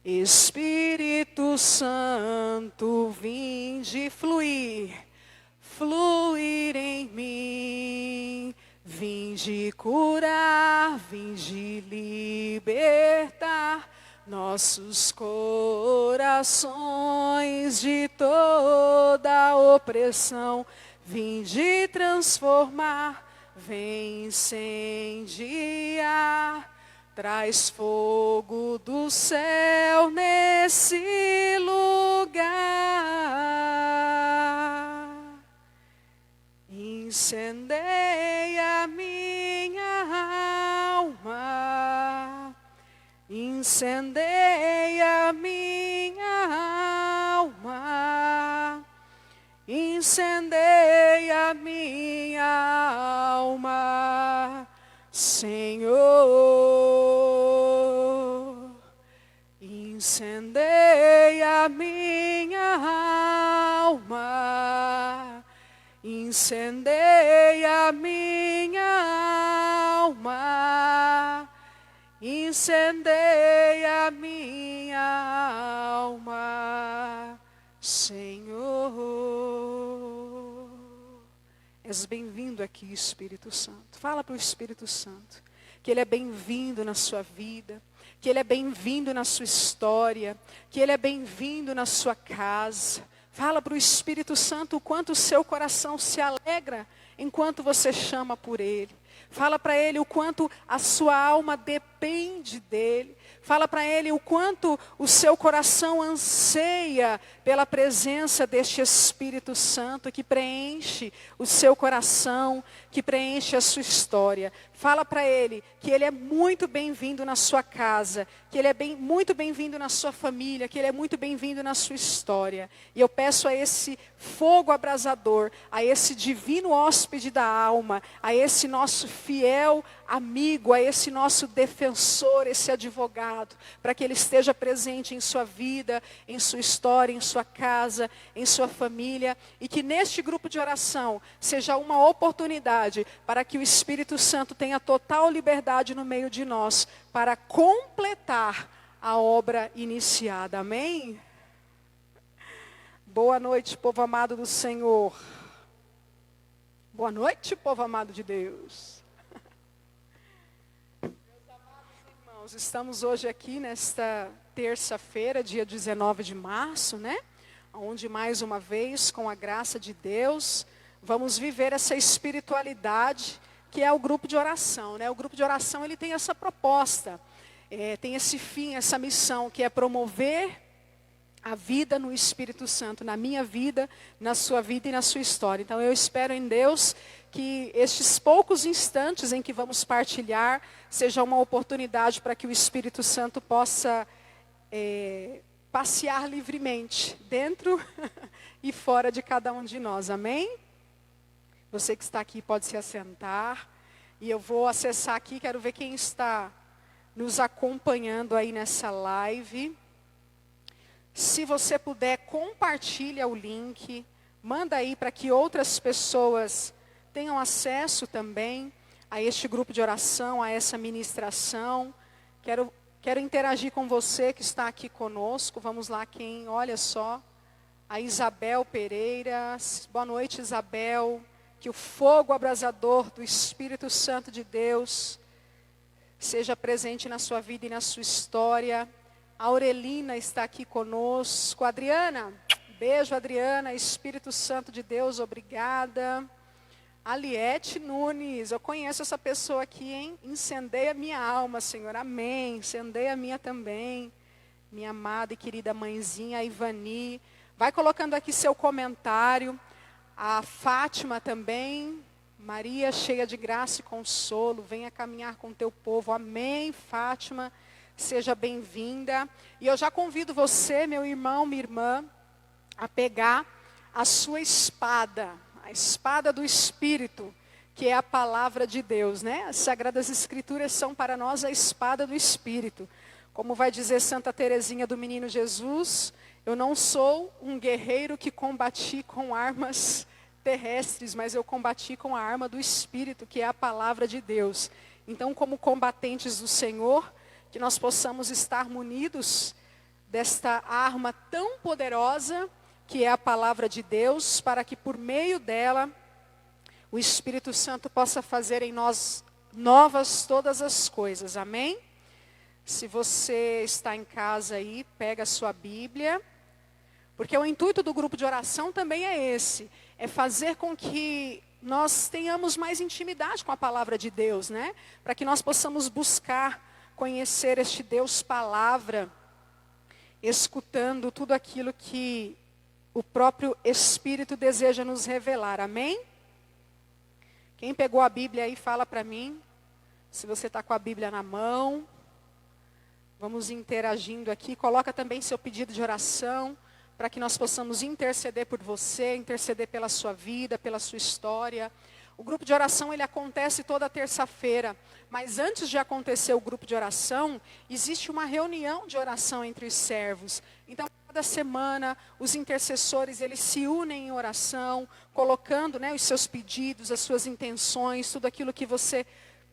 S1: Espírito Santo, vinde fluir em mim. Vinde curar, vinde libertar nossos corações de toda opressão. Vinde transformar, vem incendiar, traz fogo do céu nesse lugar. Incendeia minha alma, incendeia minha alma, incendeia minha alma, Senhor. Incendeia minha alma, incendeia minha alma, incendeia minha alma, Senhor. És bem-vindo aqui, Espírito Santo. Fala para o Espírito Santo que Ele é bem-vindo na sua vida, que Ele é bem-vindo na sua história, que Ele é bem-vindo na sua casa. Fala para o Espírito Santo o quanto o seu coração se alegra enquanto você chama por Ele. Fala para Ele o quanto a sua alma depende dEle. Fala para Ele o quanto o seu coração anseia pela presença deste Espírito Santo que preenche o seu coração, que preenche a sua história. Fala para Ele que Ele é muito bem-vindo na sua casa, que Ele é muito bem-vindo na sua família, que Ele é muito bem-vindo na sua história. E eu peço a esse fogo abrasador, a esse divino hóspede da alma, a esse nosso fiel amigo, a esse nosso defensor, esse advogado, para que Ele esteja presente em sua vida, em sua história, em sua casa, em sua família, e que neste grupo de oração seja uma oportunidade para que o Espírito Santo tenha total liberdade no meio de nós, para completar a obra iniciada. Amém? Boa noite, povo amado do Senhor. Boa noite, povo amado de Deus. Estamos hoje aqui nesta terça-feira, dia 19 de março, né? Onde mais uma vez, com a graça de Deus, vamos viver essa espiritualidade que é o grupo de oração, né? O grupo de oração, ele tem essa proposta, tem esse fim, essa missão, que é promover a vida no Espírito Santo, na minha vida, na sua vida e na sua história. Então eu espero em Deus que estes poucos instantes em que vamos partilhar seja uma oportunidade para que o Espírito Santo possa passear livremente dentro e fora de cada um de nós. Amém? Você que está aqui pode se assentar. E eu vou acessar aqui, quero ver quem está nos acompanhando aí nessa live. Se você puder, compartilha o link, manda aí para que outras pessoas tenham acesso também a este grupo de oração, a essa ministração. Quero interagir com você que está aqui conosco. Vamos lá, olha só, a Isabel Pereira. Boa noite, Isabel. Que o fogo abrasador do Espírito Santo de Deus seja presente na sua vida e na sua história. A Aurelina está aqui conosco. Adriana, beijo, Adriana. Espírito Santo de Deus, obrigada. Aliete Nunes, eu conheço essa pessoa aqui, hein? Incendeia minha alma, Senhor, amém. Incendeia a minha também. Minha amada e querida mãezinha, a Ivani. Vai colocando aqui seu comentário. A Fátima também. Maria, cheia de graça e consolo, venha caminhar com teu povo. Amém, Fátima. Seja bem-vinda. E eu já convido você, meu irmão, minha irmã, a pegar a sua espada, a espada do Espírito, que é a palavra de Deus, né? As Sagradas Escrituras são para nós a espada do Espírito. Como vai dizer Santa Teresinha do Menino Jesus, eu não sou um guerreiro que combati com armas terrestres, mas eu combati com a arma do Espírito, que é a palavra de Deus. Então, como combatentes do Senhor, que nós possamos estar munidos desta arma tão poderosa, que é a palavra de Deus, para que por meio dela, o Espírito Santo possa fazer em nós novas todas as coisas. Amém? Se você está em casa aí, pega a sua Bíblia, porque o intuito do grupo de oração também é esse, é fazer com que nós tenhamos mais intimidade com a palavra de Deus, né? Para que nós possamos buscar conhecer este Deus palavra, escutando tudo aquilo que o próprio Espírito deseja nos revelar. Amém? Quem pegou a Bíblia aí, fala para mim, se você está com a Bíblia na mão. Vamos interagindo aqui. Coloca também seu pedido de oração, para que nós possamos interceder por você, interceder pela sua vida, pela sua história. O grupo de oração, ele acontece toda terça-feira, mas antes de acontecer o grupo de oração, existe uma reunião de oração entre os servos. Então, cada semana, os intercessores, eles se unem em oração, colocando, né, os seus pedidos, as suas intenções, tudo aquilo que você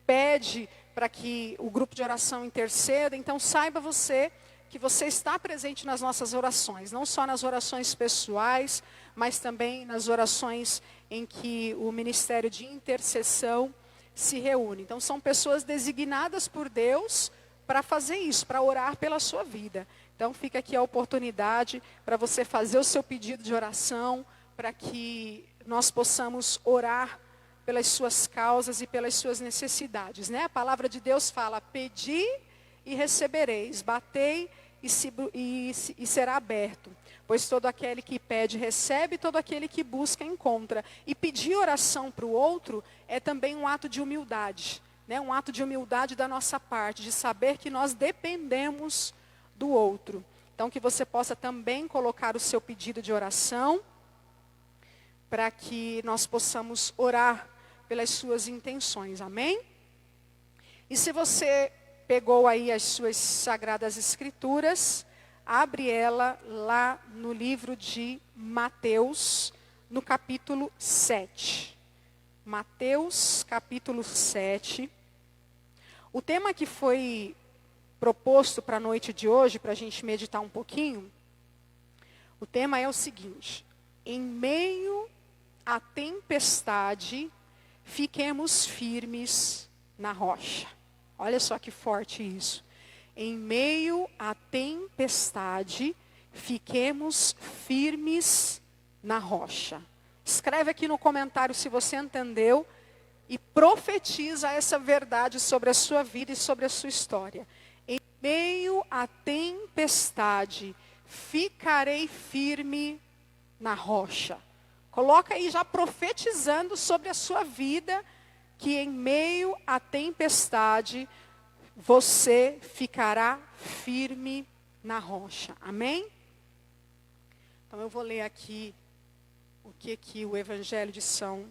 S1: pede para que o grupo de oração interceda. Então, saiba você que você está presente nas nossas orações, não só nas orações pessoais, mas também nas orações em que o ministério de intercessão se reúne. Então, são pessoas designadas por Deus para fazer isso, para orar pela sua vida. Então, fica aqui a oportunidade para você fazer o seu pedido de oração, para que nós possamos orar pelas suas causas e pelas suas necessidades, né? A palavra de Deus fala: pedi e recebereis, batei e será aberto. Pois todo aquele que pede recebe, todo aquele que busca encontra. E pedir oração para o outro é também um ato de humildade, né? Um ato de humildade da nossa parte, de saber que nós dependemos do outro. Então, que você possa também colocar o seu pedido de oração, para que nós possamos orar pelas suas intenções. Amém? E se você pegou aí as suas Sagradas Escrituras, abre ela lá no livro de Mateus, no capítulo 7. Mateus, capítulo 7. O tema que foi proposto para a noite de hoje, para a gente meditar um pouquinho, o tema é o seguinte: em meio à tempestade, fiquemos firmes na rocha. Olha só que forte isso. Em meio à tempestade, fiquemos firmes na rocha. Escreve aqui no comentário se você entendeu e profetiza essa verdade sobre a sua vida e sobre a sua história. Em meio à tempestade, ficarei firme na rocha. Coloca aí já profetizando sobre a sua vida, que em meio à tempestade, você ficará firme na rocha. Amém? Então eu vou ler aqui o que o Evangelho de São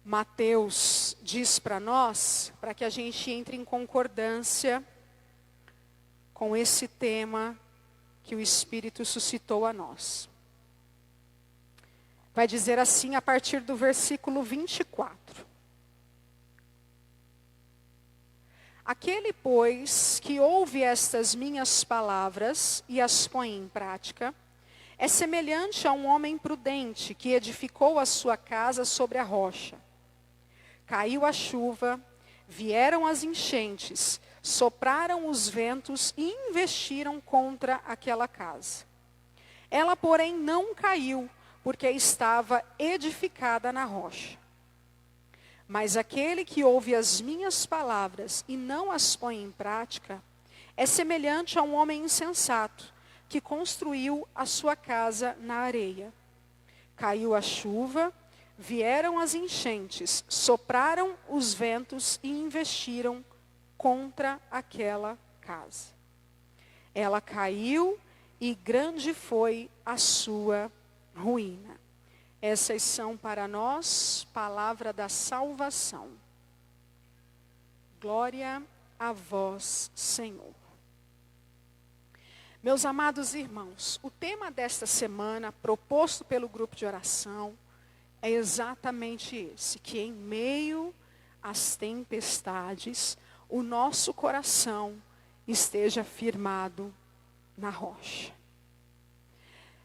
S1: Mateus diz para nós, para que a gente entre em concordância com esse tema que o Espírito suscitou a nós. Vai dizer assim a partir do versículo 24. Aquele, pois, que ouve estas minhas palavras e as põe em prática, é semelhante a um homem prudente que edificou a sua casa sobre a rocha. Caiu a chuva, vieram as enchentes, sopraram os ventos e investiram contra aquela casa. Ela, porém, não caiu, porque estava edificada na rocha. Mas aquele que ouve as minhas palavras e não as põe em prática, é semelhante a um homem insensato, que construiu a sua casa na areia. Caiu a chuva, vieram as enchentes, sopraram os ventos e investiram contra aquela casa. Ela caiu e grande foi a sua ruína. Essas são para nós palavra da salvação. Glória a vós, Senhor. Meus amados irmãos, o tema desta semana, proposto pelo grupo de oração, é exatamente esse, que em meio às tempestades, o nosso coração esteja firmado na rocha.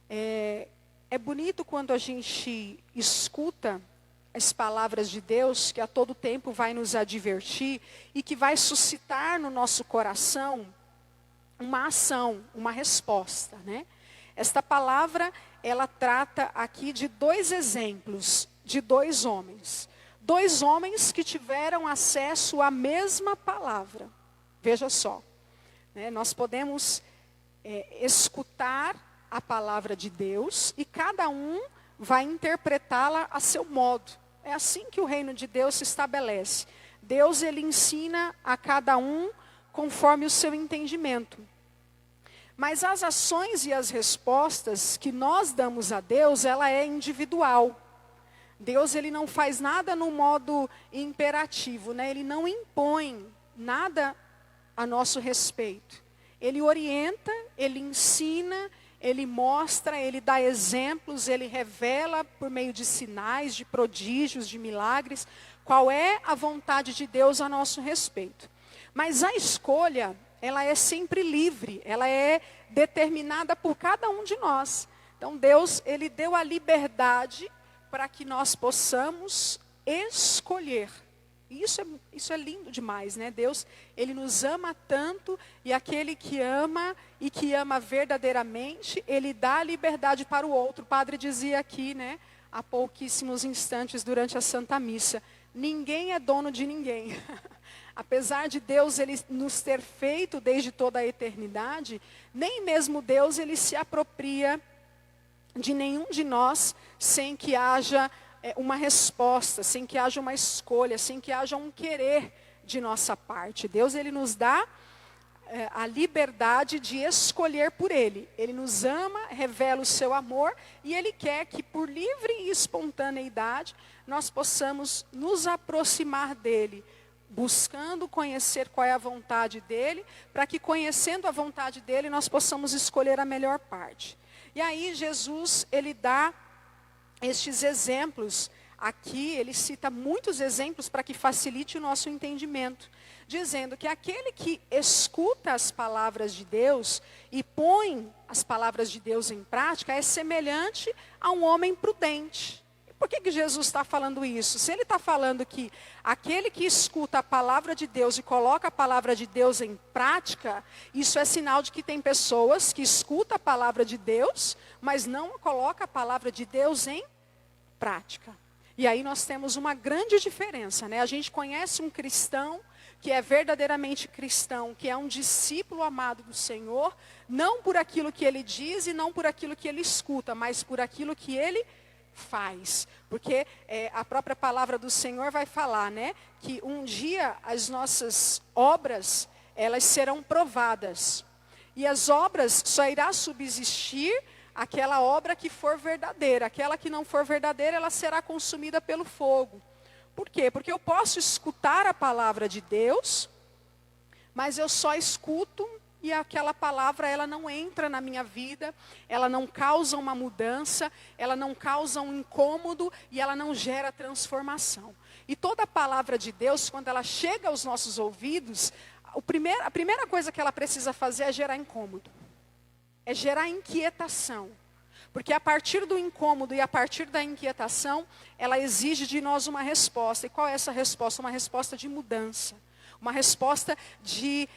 S1: É bonito quando a gente escuta as palavras de Deus, que a todo tempo vai nos advertir e que vai suscitar no nosso coração uma ação, uma resposta, né? Esta palavra, ela trata aqui de 2 exemplos de 2 homens. 2 homens que tiveram acesso à mesma palavra. Veja só, né? Nós podemos escutar a palavra de Deus e cada um vai interpretá-la a seu modo. É assim que o reino de Deus se estabelece. Deus, ele ensina a cada um conforme o seu entendimento. Mas as ações e as respostas que nós damos a Deus, ela é individual. Deus, ele não faz nada no modo imperativo, né? Ele não impõe nada a nosso respeito. Ele orienta, ele ensina, ele mostra, ele dá exemplos, ele revela por meio de sinais, de prodígios, de milagres, qual é a vontade de Deus a nosso respeito. Mas a escolha, ela é sempre livre, ela é determinada por cada um de nós. Então Deus, ele deu a liberdade para que nós possamos escolher. E isso é lindo demais, né? Deus, ele nos ama tanto, e aquele que ama e que ama verdadeiramente, ele dá a liberdade para o outro. O padre dizia aqui, né, há pouquíssimos instantes durante a Santa Missa, ninguém é dono de ninguém. Apesar de Deus ele nos ter feito desde toda a eternidade, nem mesmo Deus ele se apropria de nenhum de nós sem que haja uma resposta, sem que haja uma escolha, sem que haja um querer de nossa parte. Deus ele nos dá a liberdade de escolher por Ele. Ele nos ama, revela o seu amor e Ele quer que por livre e espontaneidade nós possamos nos aproximar dEle, buscando conhecer qual é a vontade dEle, para que conhecendo a vontade dEle nós possamos escolher a melhor parte. E aí Jesus, ele dá estes exemplos aqui, ele cita muitos exemplos para que facilite o nosso entendimento, dizendo que aquele que escuta as palavras de Deus e põe as palavras de Deus em prática é semelhante a um homem prudente. Por que Jesus está falando isso? Se ele está falando que aquele que escuta a palavra de Deus e coloca a palavra de Deus em prática, isso é sinal de que tem pessoas que escutam a palavra de Deus, mas não colocam a palavra de Deus em prática. E aí nós temos uma grande diferença, né? A gente conhece um cristão que é verdadeiramente cristão, que é um discípulo amado do Senhor, não por aquilo que ele diz e não por aquilo que ele escuta, mas por aquilo que ele faz. Porque a própria palavra do Senhor vai falar, né? Que um dia as nossas obras, elas serão provadas. E as obras só irá subsistir aquela obra que for verdadeira. Aquela que não for verdadeira, ela será consumida pelo fogo. Por quê? Porque eu posso escutar a palavra de Deus, mas eu só escuto e aquela palavra ela não entra na minha vida, ela não causa uma mudança, ela não causa um incômodo e ela não gera transformação. E toda a palavra de Deus, quando ela chega aos nossos ouvidos, a primeira coisa que ela precisa fazer é gerar incômodo, é gerar inquietação. Porque a partir do incômodo e a partir da inquietação, ela exige de nós uma resposta. E qual é essa resposta? Uma resposta de mudança. Uma resposta de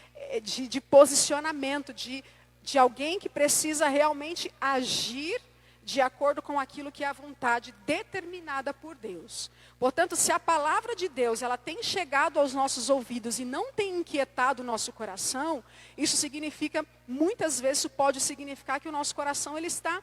S1: posicionamento, de alguém que precisa realmente agir de acordo com aquilo que é a vontade determinada por Deus. Portanto, se a palavra de Deus ela tem chegado aos nossos ouvidos e não tem inquietado o nosso coração, isso significa, muitas vezes, isso pode significar que o nosso coração ele está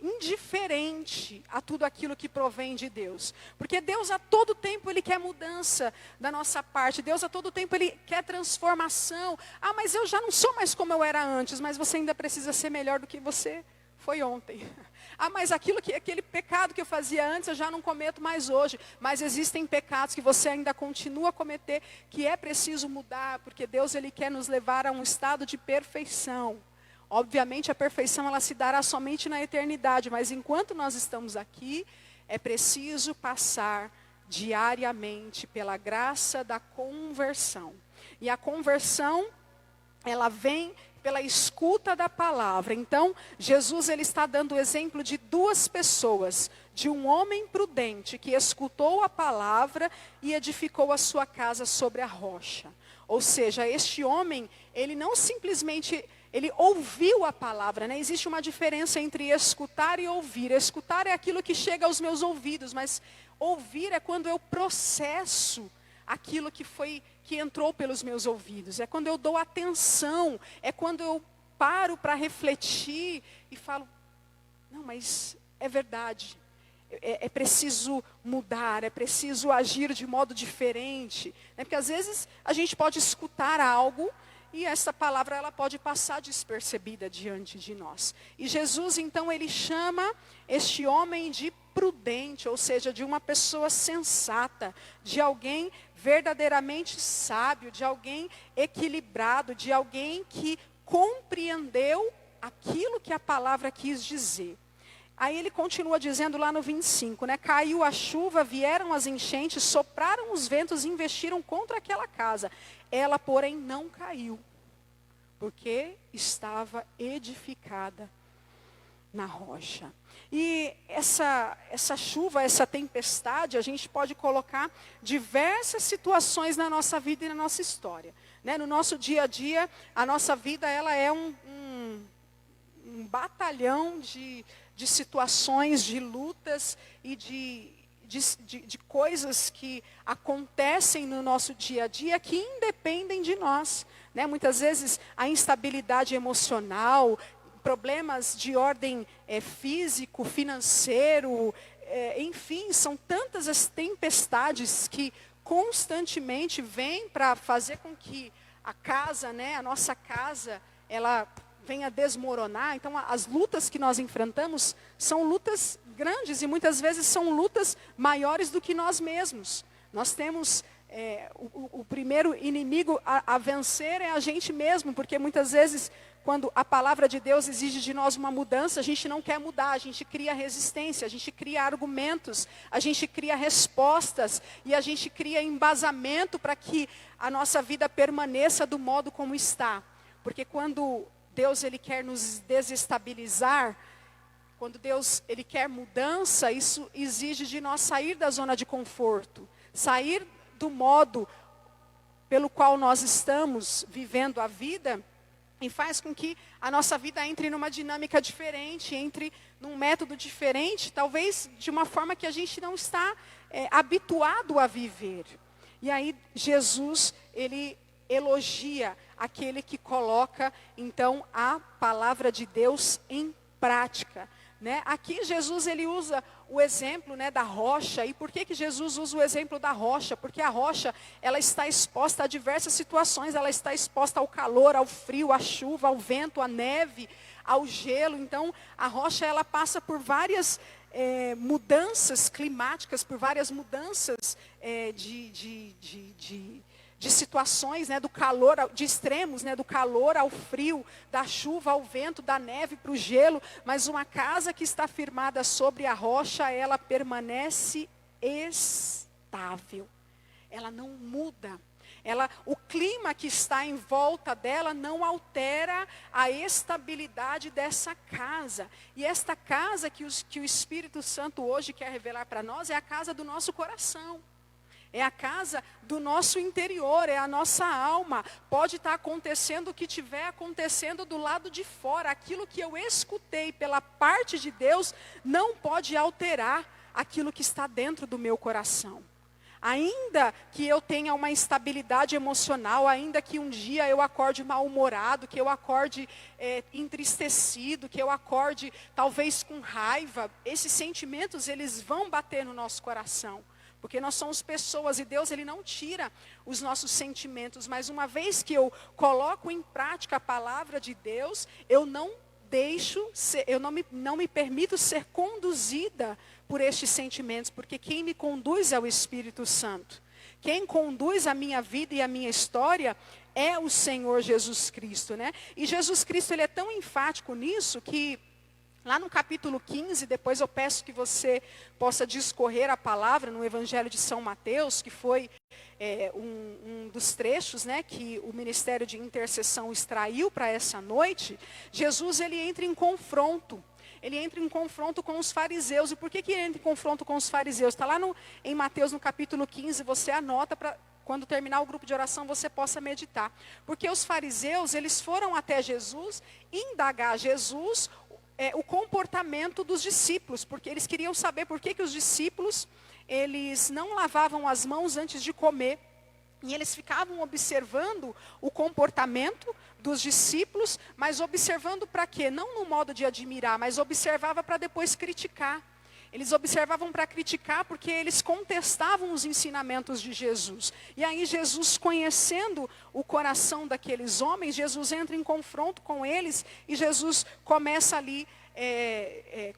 S1: indiferente a tudo aquilo que provém de Deus. Porque Deus a todo tempo ele quer mudança da nossa parte. Deus a todo tempo ele quer transformação. Ah, mas eu já não sou mais como eu era antes. Mas você ainda precisa ser melhor do que você Foi ontem. Ah, mas aquele pecado que eu fazia antes, eu já não cometo mais hoje. Mas existem pecados que você ainda continua a cometer, que é preciso mudar, porque Deus ele quer nos levar a um estado de perfeição. Obviamente a perfeição ela se dará somente na eternidade, mas enquanto nós estamos aqui, é preciso passar diariamente pela graça da conversão. E a conversão, ela vem pela escuta da palavra. Então, Jesus ele está dando o exemplo de duas pessoas, de um homem prudente que escutou a palavra e edificou a sua casa sobre a rocha. Ou seja, este homem, ele não simplesmente, ele ouviu a palavra, né? Existe uma diferença entre escutar e ouvir. Escutar é aquilo que chega aos meus ouvidos, mas ouvir é quando eu processo aquilo que entrou pelos meus ouvidos. É quando eu dou atenção, é quando eu paro para refletir e falo, não, mas é verdade. É preciso mudar, é preciso agir de modo diferente. Né? Porque às vezes a gente pode escutar algo e essa palavra ela pode passar despercebida diante de nós. E Jesus então ele chama este homem de prudente, ou seja, de uma pessoa sensata, de alguém verdadeiramente sábio, de alguém equilibrado, de alguém que compreendeu aquilo que a palavra quis dizer. Aí ele continua dizendo lá no 25, né? Caiu a chuva, vieram as enchentes, sopraram os ventos e investiram contra aquela casa. Ela, porém, não caiu, porque estava edificada na rocha. E essa chuva, essa tempestade, a gente pode colocar diversas situações na nossa vida e na nossa história. Né? No nosso dia a dia, a nossa vida ela é um batalhão de situações, de lutas e de coisas que acontecem no nosso dia a dia que independem de nós. Né? Muitas vezes a instabilidade emocional, problemas de ordem físico, financeiro, enfim, são tantas as tempestades que constantemente vêm para fazer com que a casa, né, a nossa casa, ela venha desmoronar. Então, as lutas que nós enfrentamos são lutas grandes e muitas vezes são lutas maiores do que nós mesmos. Nós temos o primeiro inimigo a vencer é a gente mesmo, porque muitas vezes, quando a palavra de Deus exige de nós uma mudança, a gente não quer mudar, a gente cria resistência, a gente cria argumentos, a gente cria respostas e a gente cria embasamento para que a nossa vida permaneça do modo como está. Porque quando Deus ele quer nos desestabilizar, quando Deus ele quer mudança, isso exige de nós sair da zona de conforto, sair do modo pelo qual nós estamos vivendo a vida, e faz com que a nossa vida entre numa dinâmica diferente, entre num método diferente, talvez de uma forma que a gente não está habituado a viver. E aí Jesus, ele elogia aquele que coloca, então, a palavra de Deus em prática. Né? Aqui Jesus ele usa o exemplo, né, da rocha. E por que Jesus usa o exemplo da rocha? Porque a rocha ela está exposta a diversas situações. Ela está exposta ao calor, ao frio, à chuva, ao vento, à neve, ao gelo. Então a rocha ela passa por várias mudanças climáticas, por várias mudanças de situações, né, do calor, de extremos, né, do calor ao frio, da chuva ao vento, da neve para o gelo. Mas uma casa que está firmada sobre a rocha, ela permanece estável. Ela não muda. O clima que está em volta dela não altera a estabilidade dessa casa. E esta casa que o Espírito Santo hoje quer revelar para nós é a casa do nosso coração. É a casa do nosso interior, é a nossa alma. Pode estar acontecendo o que estiver acontecendo do lado de fora. Aquilo que eu escutei pela parte de Deus não pode alterar aquilo que está dentro do meu coração. Ainda que eu tenha uma instabilidade emocional, ainda que um dia eu acorde mal-humorado, que eu acorde entristecido, que eu acorde talvez com raiva, esses sentimentos eles vão bater no nosso coração. Porque nós somos pessoas e Deus ele não tira os nossos sentimentos. Mas uma vez que eu coloco em prática a palavra de Deus, eu não não me permito ser conduzida por estes sentimentos, porque quem me conduz é o Espírito Santo. Quem conduz a minha vida e a minha história é o Senhor Jesus Cristo, né? E Jesus Cristo, ele é tão enfático nisso que lá no capítulo 15, depois eu peço que você possa discorrer a palavra no Evangelho de São Mateus, que foi um dos trechos, né, que o Ministério de Intercessão extraiu para essa noite. Jesus, ele entra em confronto. Ele entra em confronto com os fariseus. E por que ele entra em confronto com os fariseus? Está lá em Mateus, no capítulo 15, você anota para quando terminar o grupo de oração você possa meditar. Porque os fariseus, eles foram até Jesus indagar a Jesus o comportamento dos discípulos, porque eles queriam saber por que os discípulos, eles não lavavam as mãos antes de comer. E eles ficavam observando o comportamento dos discípulos, mas observando para quê? Não no modo de admirar, mas observava para depois criticar. Eles observavam para criticar porque eles contestavam os ensinamentos de Jesus. E aí Jesus, conhecendo o coração daqueles homens, Jesus entra em confronto com eles e Jesus começa ali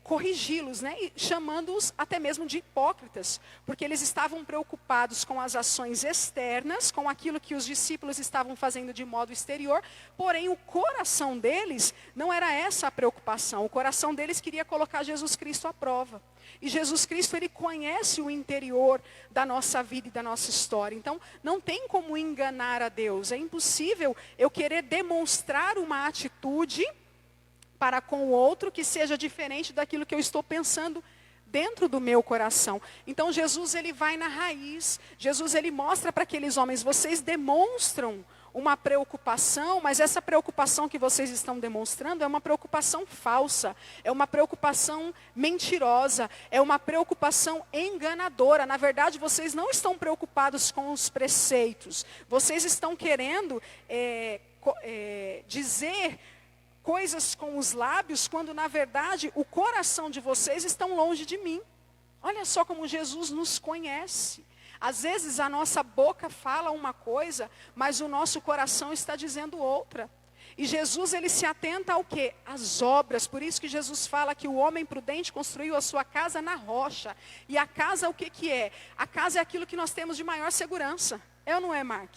S1: corrigi-los, né? E chamando-os até mesmo de hipócritas, porque eles estavam preocupados com as ações externas, com aquilo que os discípulos estavam fazendo de modo exterior, porém o coração deles não era essa a preocupação. O coração deles queria colocar Jesus Cristo à prova. E Jesus Cristo, ele conhece o interior da nossa vida e da nossa história. Então, não tem como enganar a Deus. É impossível eu querer demonstrar uma atitude para com o outro que seja diferente daquilo que eu estou pensando dentro do meu coração. Então, Jesus, ele vai na raiz. Jesus, ele mostra para aqueles homens, vocês demonstram uma preocupação, mas essa preocupação que vocês estão demonstrando é uma preocupação falsa, é uma preocupação mentirosa, é uma preocupação enganadora. Na verdade, vocês não estão preocupados com os preceitos, vocês estão querendo dizer coisas com os lábios, quando na verdade o coração de vocês está longe de mim. Olha só como Jesus nos conhece. Às vezes a nossa boca fala uma coisa, mas o nosso coração está dizendo outra. E Jesus, ele se atenta ao quê? Às obras. Por isso que Jesus fala que o homem prudente construiu a sua casa na rocha. E a casa, o que é? A casa é aquilo que nós temos de maior segurança. É ou não é, Mark?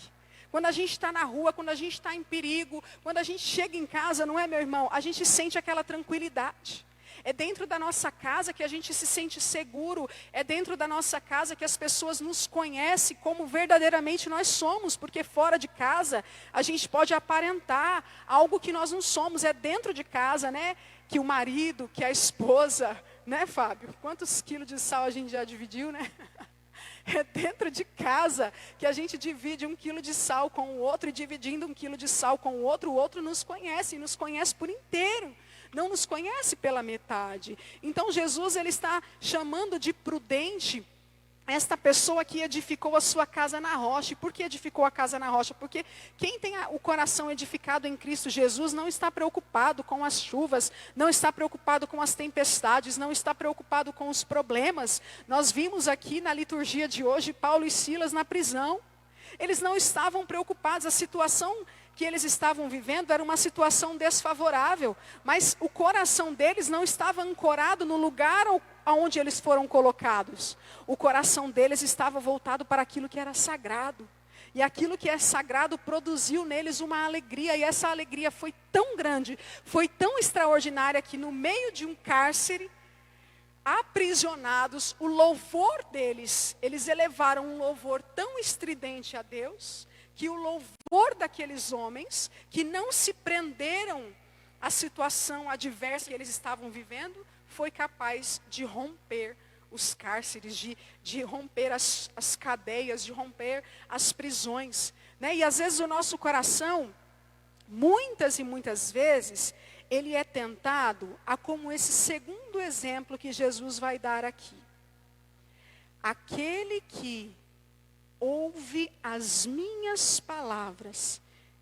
S1: Quando a gente está na rua, quando a gente está em perigo, quando a gente chega em casa, não é, meu irmão? A gente sente aquela tranquilidade. É dentro da nossa casa que a gente se sente seguro. É dentro da nossa casa que as pessoas nos conhecem como verdadeiramente nós somos. Porque fora de casa, a gente pode aparentar algo que nós não somos. É dentro de casa, né? Que o marido, que a esposa, né, Fábio? Quantos quilos de sal a gente já dividiu, né? É dentro de casa que a gente divide 1 quilo de sal com o outro, e dividindo 1 quilo de sal com o outro nos conhece, e nos conhece por inteiro. Não nos conhece pela metade. Então Jesus, ele está chamando de prudente esta pessoa que edificou a sua casa na rocha. E por que edificou a casa na rocha? Porque quem tem o coração edificado em Cristo Jesus não está preocupado com as chuvas, não está preocupado com as tempestades, não está preocupado com os problemas. Nós vimos aqui na liturgia de hoje Paulo e Silas na prisão. Eles não estavam preocupados, a situação que eles estavam vivendo era uma situação desfavorável, mas o coração deles não estava ancorado no lugar aonde eles foram colocados. O coração deles estava voltado para aquilo que era sagrado. E aquilo que é sagrado produziu neles uma alegria, e essa alegria foi tão grande, foi tão extraordinária, que no meio de um cárcere, aprisionados, o louvor deles, eles elevaram um louvor tão estridente a Deus, que o louvor daqueles homens, que não se prenderam à situação adversa que eles estavam vivendo, foi capaz de romper os cárceres, de romper as cadeias, de romper as prisões, né? E às vezes o nosso coração, muitas e muitas vezes, ele é tentado a como esse segundo exemplo que Jesus vai dar aqui. Aquele que ouve as minhas palavras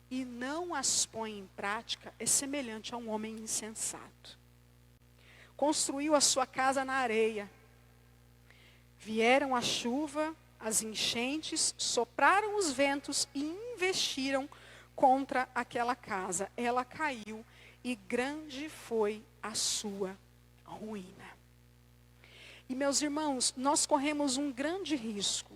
S1: e não as põe em prática é semelhante a um homem insensato. Construiu a sua casa na areia. Vieram a chuva, as enchentes, sopraram os ventos e investiram contra aquela casa. Ela caiu e grande foi a sua ruína. E meus irmãos, nós corremos um grande risco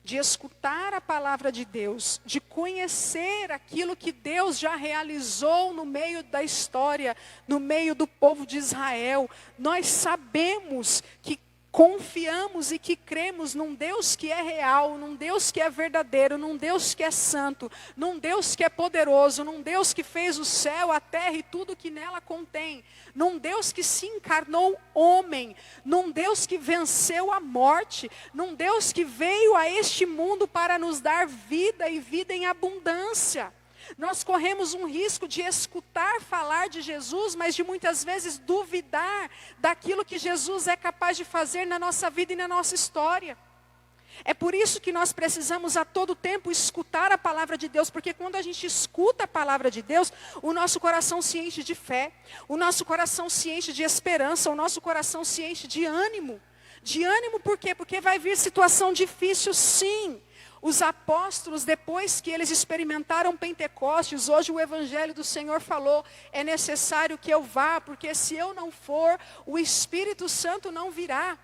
S1: de escutar a palavra de Deus, de conhecer aquilo que Deus já realizou no meio da história, no meio do povo de Israel. Nós sabemos que confiamos e que cremos num Deus que é real, num Deus que é verdadeiro, num Deus que é santo, num Deus que é poderoso, num Deus que fez o céu, a terra e tudo que nela contém, num Deus que se encarnou homem, num Deus que venceu a morte, num Deus que veio a este mundo para nos dar vida e vida em abundância. Nós corremos um risco de escutar falar de Jesus, mas de muitas vezes duvidar daquilo que Jesus é capaz de fazer na nossa vida e na nossa história. É por isso que nós precisamos a todo tempo escutar a palavra de Deus, porque quando a gente escuta a palavra de Deus, o nosso coração se enche de fé, o nosso coração se enche de esperança, o nosso coração se enche de ânimo. De ânimo por quê? Porque vai vir situação difícil, sim. Os apóstolos, depois que eles experimentaram Pentecostes, hoje o Evangelho do Senhor falou, é necessário que eu vá, porque se eu não for, o Espírito Santo não virá.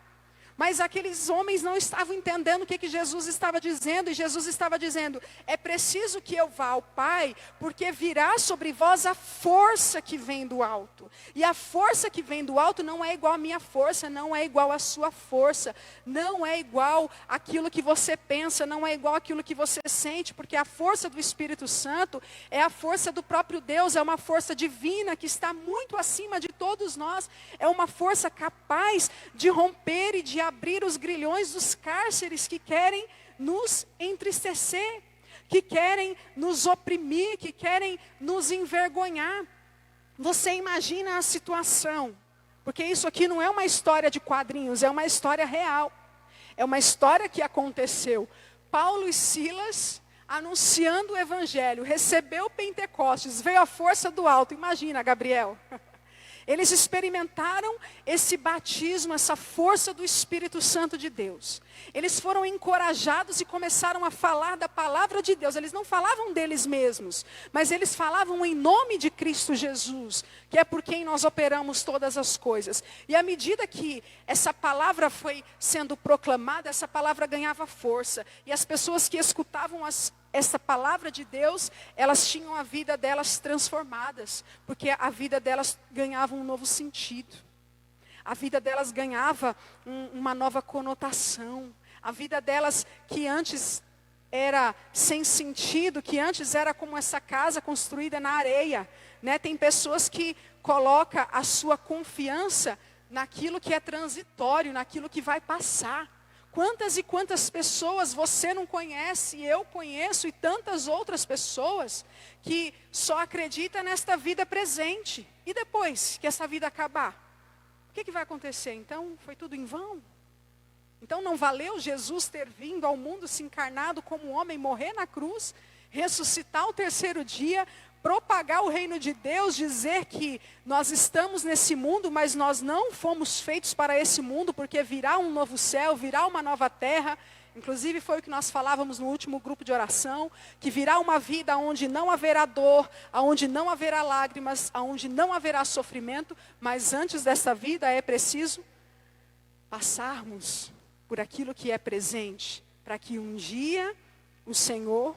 S1: Mas aqueles homens não estavam entendendo o que Jesus estava dizendo, e Jesus estava dizendo, é preciso que eu vá ao Pai, porque virá sobre vós a força que vem do alto. E a força que vem do alto não é igual à minha força, não é igual à sua força, não é igual àquilo que você pensa, não é igual àquilo que você sente, porque a força do Espírito Santo é a força do próprio Deus, é uma força divina que está muito acima de todos nós, é uma força capaz de romper e de abrir os grilhões dos cárceres que querem nos entristecer, que querem nos oprimir, que querem nos envergonhar. Você imagina a situação, porque isso aqui não é uma história de quadrinhos, é uma história real, é uma história que aconteceu. Paulo e Silas anunciando o Evangelho, recebeu o Pentecostes, veio a força do alto, imagina, Gabriel. Eles experimentaram esse batismo, essa força do Espírito Santo de Deus. Eles foram encorajados e começaram a falar da palavra de Deus. Eles não falavam deles mesmos, mas eles falavam em nome de Cristo Jesus, que é por quem nós operamos todas as coisas. E à medida que essa palavra foi sendo proclamada, essa palavra ganhava força. E as pessoas que escutavam essa palavra de Deus, elas tinham a vida delas transformadas, porque a vida delas ganhava um novo sentido. A vida delas ganhava uma nova conotação. A vida delas que antes era sem sentido, que antes era como essa casa construída na areia, né? Tem pessoas que colocam a sua confiança naquilo que é transitório, naquilo que vai passar. Quantas e quantas pessoas você não conhece, eu conheço, e tantas outras pessoas que só acreditam nesta vida presente. E depois que essa vida acabar, o que vai acontecer? Então, foi tudo em vão? Então não valeu Jesus ter vindo ao mundo, se encarnado como homem, morrer na cruz, ressuscitar ao terceiro dia, propagar o reino de Deus, dizer que nós estamos nesse mundo, mas nós não fomos feitos para esse mundo, porque virá um novo céu, virá uma nova terra. Inclusive foi o que nós falávamos no último grupo de oração, que virá uma vida onde não haverá dor, onde não haverá lágrimas, onde não haverá sofrimento, mas antes dessa vida é preciso passarmos por aquilo que é presente, para que um dia o Senhor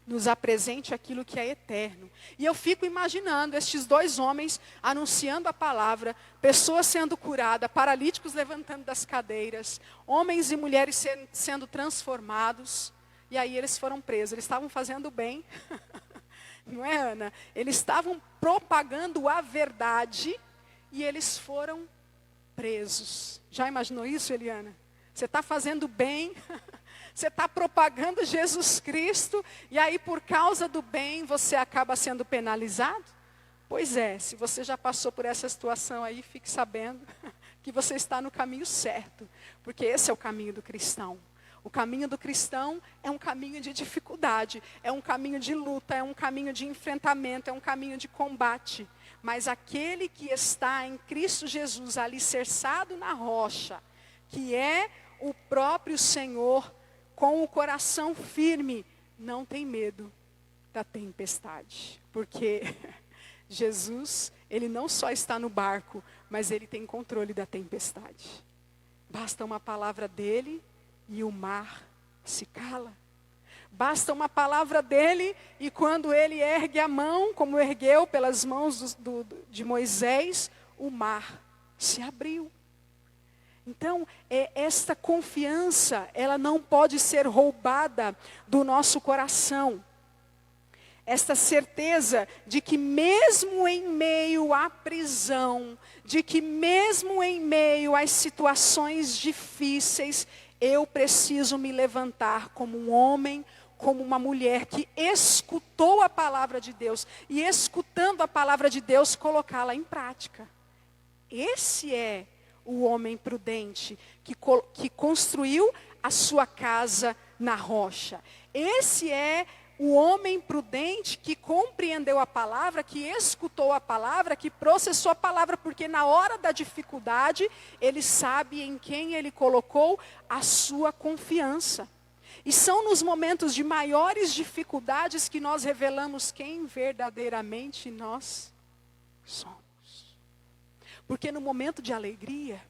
S1: nos apresente aquilo que é eterno. E eu fico imaginando estes dois homens anunciando a palavra, pessoas sendo curadas, paralíticos levantando das cadeiras, homens e mulheres sendo transformados, e aí eles foram presos. Eles estavam fazendo bem, não é, Ana? Eles estavam propagando a verdade e eles foram presos. Já imaginou isso, Eliana? Você está fazendo bem, você está propagando Jesus Cristo, e aí por causa do bem você acaba sendo penalizado? Pois é, se você já passou por essa situação aí, fique sabendo que você está no caminho certo, porque esse é o caminho do cristão. O caminho do cristão é um caminho de dificuldade, é um caminho de luta, é um caminho de enfrentamento, é um caminho de combate. Mas aquele que está em Cristo Jesus, alicerçado na rocha, que é o próprio Senhor, com o coração firme, não tem medo da tempestade. Porque Jesus, ele não só está no barco, mas ele tem controle da tempestade. Basta uma palavra dele e o mar se cala. Basta uma palavra dele e quando ele ergue a mão, como ergueu pelas mãos de Moisés, o mar se abriu. Então, esta confiança, ela não pode ser roubada do nosso coração. Esta certeza de que mesmo em meio à prisão, de que mesmo em meio às situações difíceis, eu preciso me levantar como um homem, como uma mulher que escutou a palavra de Deus e escutando a palavra de Deus, colocá-la em prática. Esse é o homem prudente que construiu a sua casa na rocha. Esse é o homem prudente que compreendeu a palavra, que escutou a palavra, que processou a palavra, porque na hora da dificuldade, ele sabe em quem ele colocou a sua confiança. E são nos momentos de maiores dificuldades que nós revelamos quem verdadeiramente nós somos. Porque no momento de alegria,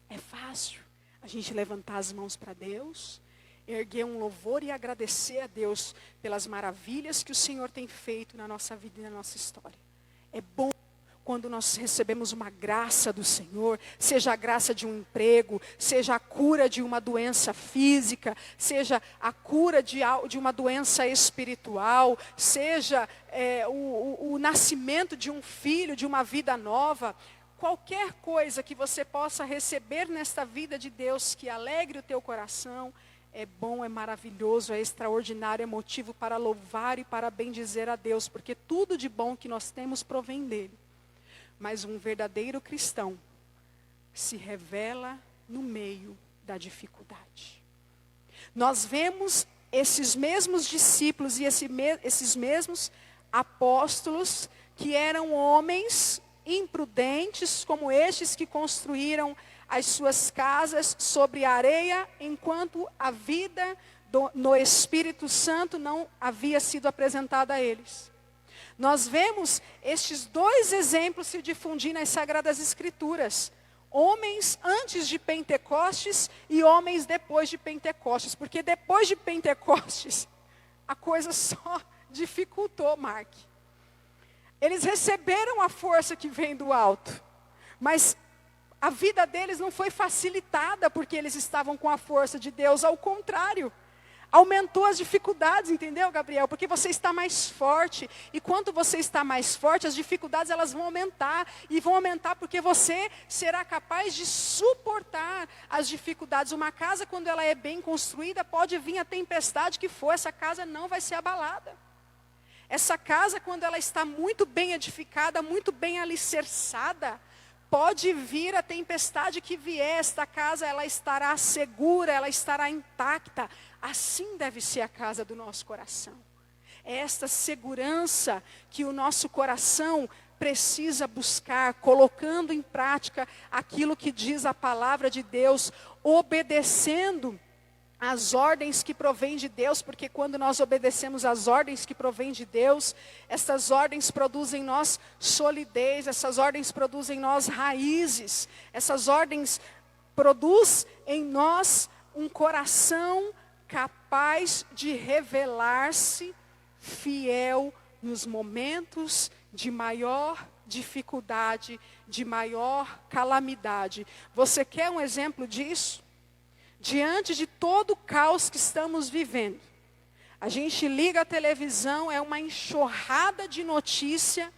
S1: é fácil a gente levantar as mãos para Deus, erguer um louvor e agradecer a Deus pelas maravilhas que o Senhor tem feito na nossa vida e na nossa história. É bom quando nós recebemos uma graça do Senhor, seja a graça de um emprego, seja a cura de uma doença física, seja a cura de uma doença espiritual, seja o nascimento de um filho, de uma vida nova. Qualquer coisa que você possa receber nesta vida de Deus que alegre o teu coração, é bom, é maravilhoso, é extraordinário, é motivo para louvar e para bendizer a Deus, porque tudo de bom que nós temos provém dele. Mas um verdadeiro cristão se revela no meio da dificuldade. Nós vemos esses mesmos discípulos e esses mesmos apóstolos que eram homens imprudentes, como estes que construíram as suas casas sobre a areia, enquanto a vida no Espírito Santo não havia sido apresentada a eles. Nós vemos estes dois exemplos se difundir nas Sagradas Escrituras. Homens antes de Pentecostes e homens depois de Pentecostes. Porque depois de Pentecostes, a coisa só dificultou, Mark. Eles receberam a força que vem do alto. Mas a vida deles não foi facilitada porque eles estavam com a força de Deus. Ao contrário. Aumentou as dificuldades, entendeu, Gabriel? Porque você está mais forte. E quando você está mais forte, as dificuldades elas vão aumentar. E vão aumentar porque você será capaz de suportar as dificuldades. Uma casa, quando ela é bem construída, pode vir a tempestade que for. Essa casa não vai ser abalada. Essa casa, quando ela está muito bem edificada, muito bem alicerçada, pode vir a tempestade que vier, esta casa ela estará segura, ela estará intacta. Assim deve ser a casa do nosso coração. É esta segurança que o nosso coração precisa buscar, colocando em prática aquilo que diz a palavra de Deus, obedecendo as ordens que provém de Deus, porque quando nós obedecemos as ordens que provém de Deus, essas ordens produzem em nós solidez, essas ordens produzem em nós raízes, essas ordens produzem em nós um coração capaz de revelar-se fiel nos momentos de maior dificuldade, de maior calamidade. Você quer um exemplo disso? Diante de todo o caos que estamos vivendo, a gente liga a televisão, é uma enxurrada de notícia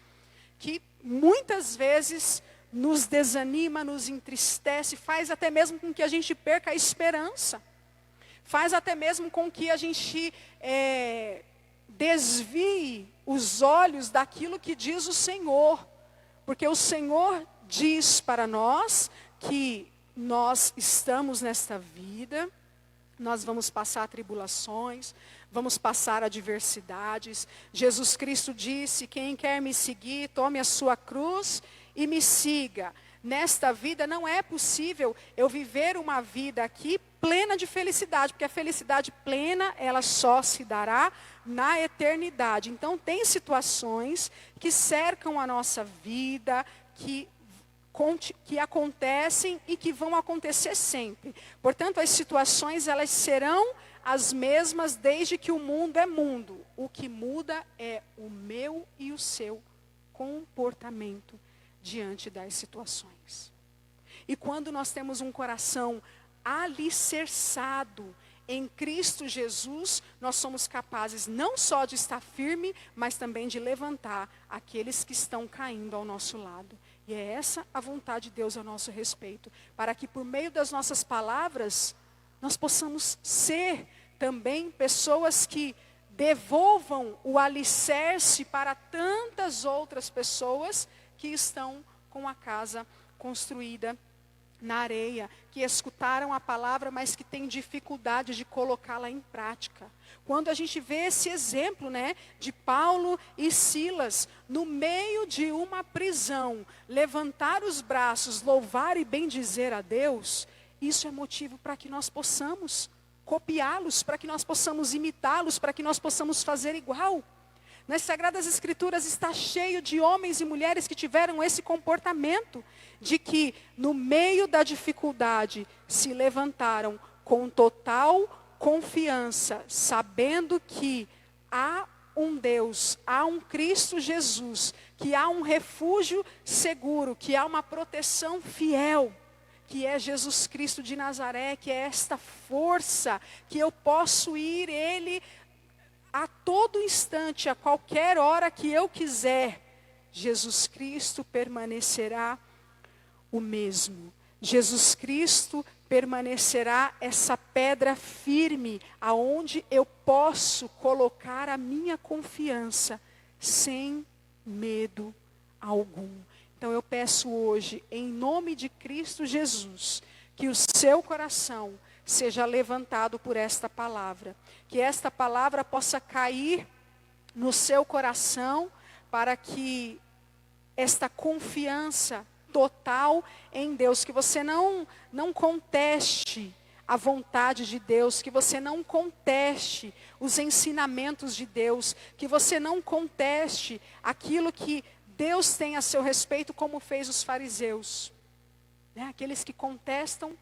S1: que muitas vezes nos desanima, nos entristece, faz até mesmo com que a gente perca a esperança. Faz até mesmo com que a gente desvie os olhos daquilo que diz o Senhor. Porque o Senhor diz para nós que nós estamos nesta vida, nós vamos passar tribulações, vamos passar adversidades. Jesus Cristo disse, quem quer me seguir, tome a sua cruz e me siga. Nesta vida não é possível eu viver uma vida aqui plena de felicidade, porque a felicidade plena, ela só se dará na eternidade. Então tem situações que cercam a nossa vida, que acontecem e que vão acontecer sempre. Portanto, as situações, elas serão as mesmas desde que o mundo é mundo. O que muda é o meu e o seu comportamento diante das situações. E quando nós temos um coração alicerçado em Cristo Jesus, nós somos capazes não só de estar firme, mas também de levantar aqueles que estão caindo ao nosso lado. E é essa a vontade de Deus a nosso respeito, para que por meio das nossas palavras, nós possamos ser também pessoas que devolvam o alicerce para tantas outras pessoas que estão com a casa construída na areia, que escutaram a palavra, mas que têm dificuldade de colocá-la em prática. Quando a gente vê esse exemplo, de Paulo e Silas, no meio de uma prisão, levantar os braços, louvar e bendizer a Deus, isso é motivo para que nós possamos copiá-los, para que nós possamos imitá-los, para que nós possamos fazer igual. Nas Sagradas Escrituras está cheio de homens e mulheres que tiveram esse comportamento, de que no meio da dificuldade se levantaram com total confiança, sabendo que há um Deus, há um Cristo Jesus, que há um refúgio seguro, que há uma proteção fiel, que é Jesus Cristo de Nazaré, que é esta força, que eu posso ir, Ele, a todo instante, a qualquer hora que eu quiser. Jesus Cristo permanecerá o mesmo. Jesus Cristo permanecerá essa pedra firme, aonde eu posso colocar a minha confiança, sem medo algum. Então eu peço hoje, em nome de Cristo Jesus, que o seu coração seja levantado por esta palavra. Que esta palavra possa cair no seu coração, para que esta confiança total em Deus, que você não conteste a vontade de Deus, que você não conteste os ensinamentos de Deus, que você não conteste aquilo que Deus tem a seu respeito, como fez os fariseus. Aqueles que contestam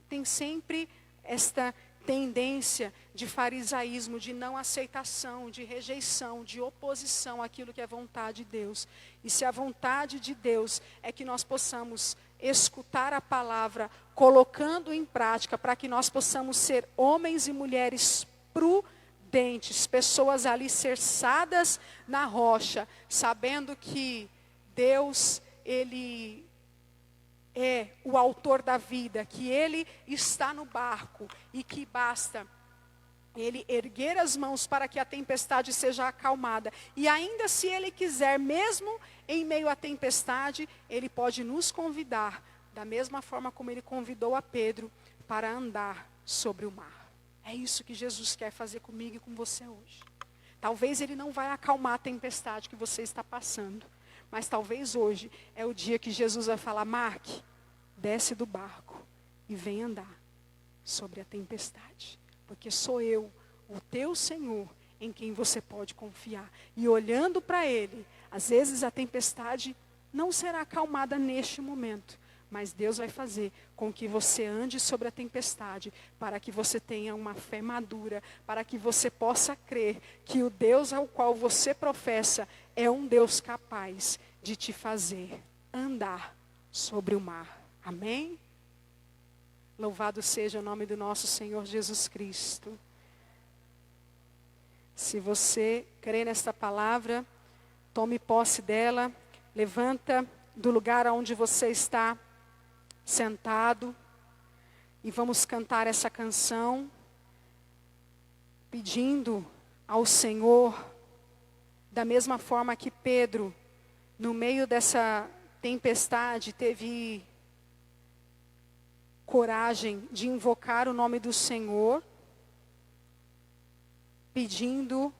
S1: têm sempre esta tendência de farisaísmo, de não aceitação, de rejeição, de oposição àquilo que é vontade de Deus. E se a vontade de Deus é que nós possamos escutar a palavra, colocando em prática, para que nós possamos ser homens e mulheres prudentes, pessoas alicerçadas na rocha, sabendo que Deus, Ele é o autor da vida, que Ele está no barco e que basta Ele erguer as mãos para que a tempestade seja acalmada. E ainda se Ele quiser, mesmo em meio à tempestade, Ele pode nos convidar, da mesma forma como Ele convidou a Pedro, para andar sobre o mar. É isso que Jesus quer fazer comigo e com você hoje. Talvez Ele não vai acalmar a tempestade que você está passando, mas talvez hoje é o dia que Jesus vai falar: Mark, desce do barco e vem andar sobre a tempestade. Porque sou eu, o teu Senhor, em quem você pode confiar. E olhando para Ele, às vezes a tempestade não será acalmada neste momento, mas Deus vai fazer com que você ande sobre a tempestade, para que você tenha uma fé madura, para que você possa crer que o Deus ao qual você professa é um Deus capaz de te fazer andar sobre o mar. Amém? Louvado seja o nome do nosso Senhor Jesus Cristo. Se você crê nesta palavra, tome posse dela, levanta do lugar onde você está sentado e vamos cantar essa canção, pedindo ao Senhor, da mesma forma que Pedro, no meio dessa tempestade, teve coragem de invocar o nome do Senhor, pedindo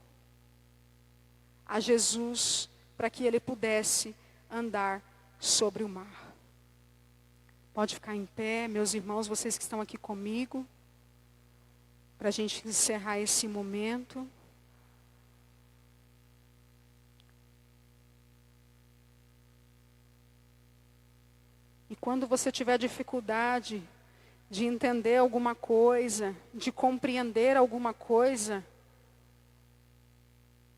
S1: a Jesus para que Ele pudesse andar sobre o mar. Pode ficar em pé, meus irmãos, vocês que estão aqui comigo, para a gente encerrar esse momento. E quando você tiver dificuldade de entender alguma coisa, de compreender alguma coisa,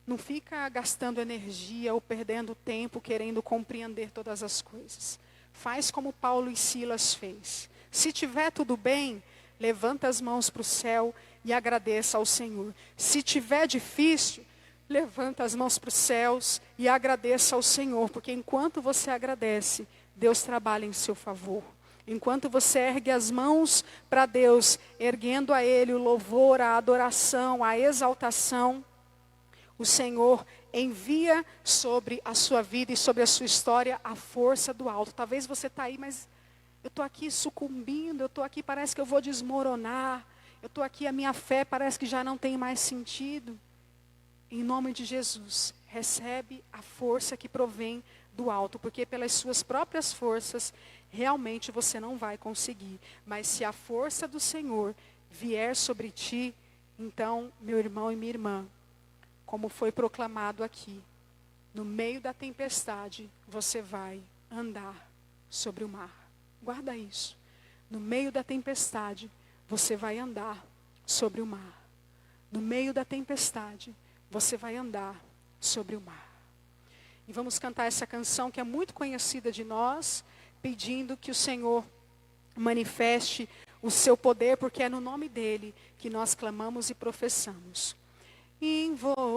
S1: não fica gastando energia ou perdendo tempo querendo compreender todas as coisas. Faz como Paulo e Silas fez. Se tiver tudo bem, levanta as mãos para o céu e agradeça ao Senhor. Se tiver difícil, levanta as mãos para os céus e agradeça ao Senhor. Porque enquanto você agradece, Deus trabalha em seu favor. Enquanto você ergue as mãos para Deus, erguendo a Ele o louvor, a adoração, a exaltação, o Senhor envia sobre a sua vida e sobre a sua história a força do alto. Talvez você está aí, mas eu estou aqui sucumbindo, eu estou aqui, parece que eu vou desmoronar. Eu estou aqui, a minha fé parece que já não tem mais sentido. Em nome de Jesus, recebe a força que provém do alto, porque pelas suas próprias forças, realmente você não vai conseguir. Mas se a força do Senhor vier sobre ti, então, meu irmão e minha irmã, como foi proclamado aqui, no meio da tempestade, você vai andar sobre o mar. Guarda isso. No meio da tempestade, você vai andar sobre o mar. No meio da tempestade, você vai andar sobre o mar. E vamos cantar essa canção que é muito conhecida de nós, pedindo que o Senhor manifeste o seu poder, porque é no nome dele que nós clamamos e professamos. Invocamos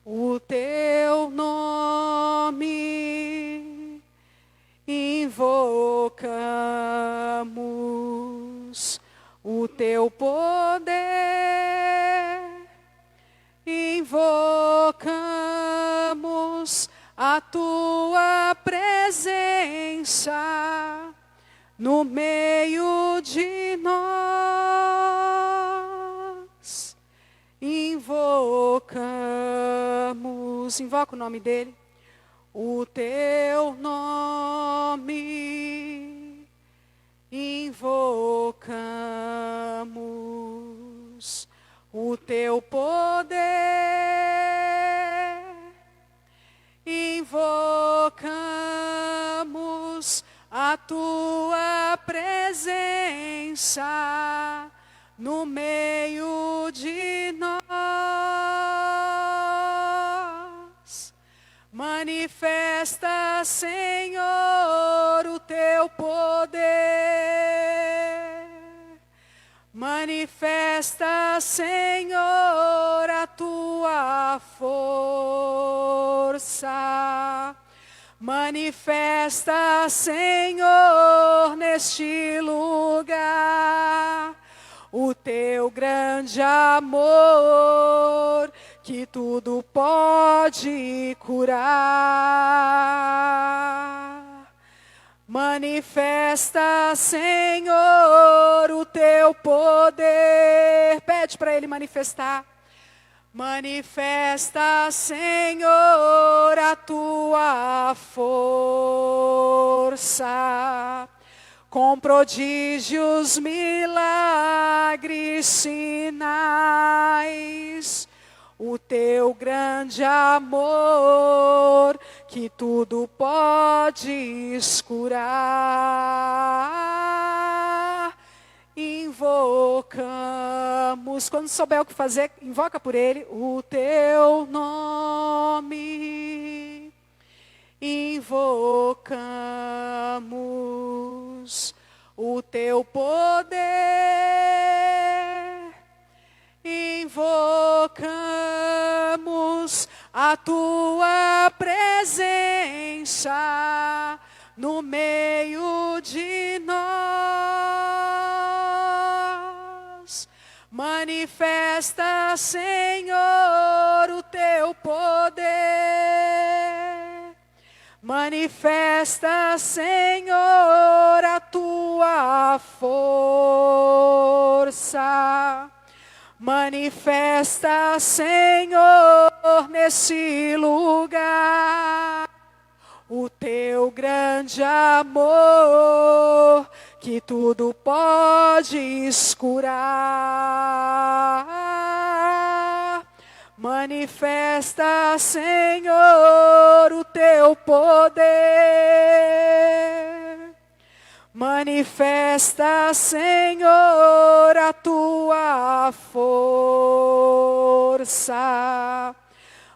S1: o teu nome, invocamos o teu poder, invocamos a tua presença no meio de nós. Invocamos, invoca o nome dele, o teu nome, invocamos o teu poder, invocamos a tua presença no meio de nós. Manifesta, Senhor, o teu poder. Manifesta, Senhor, a tua força. Manifesta, Senhor, neste lugar, o teu grande amor, que tudo pode curar. Manifesta, Senhor, o teu poder. Pede para ele manifestar. Manifesta, Senhor, a tua força, com prodígios, milagres, sinais, o teu grande amor, que tudo podes curar. Invocamos, quando souber o que fazer, invoca por ele, o teu nome. Invocamos o teu poder. Invocamos a tua presença no meio de nós. Manifesta, Senhor, o teu poder. Manifesta, Senhor, a tua força. Manifesta, Senhor, nesse lugar, o teu grande amor, que tudo podes curar. Manifesta, Senhor, o teu poder. Manifesta, Senhor, a tua força.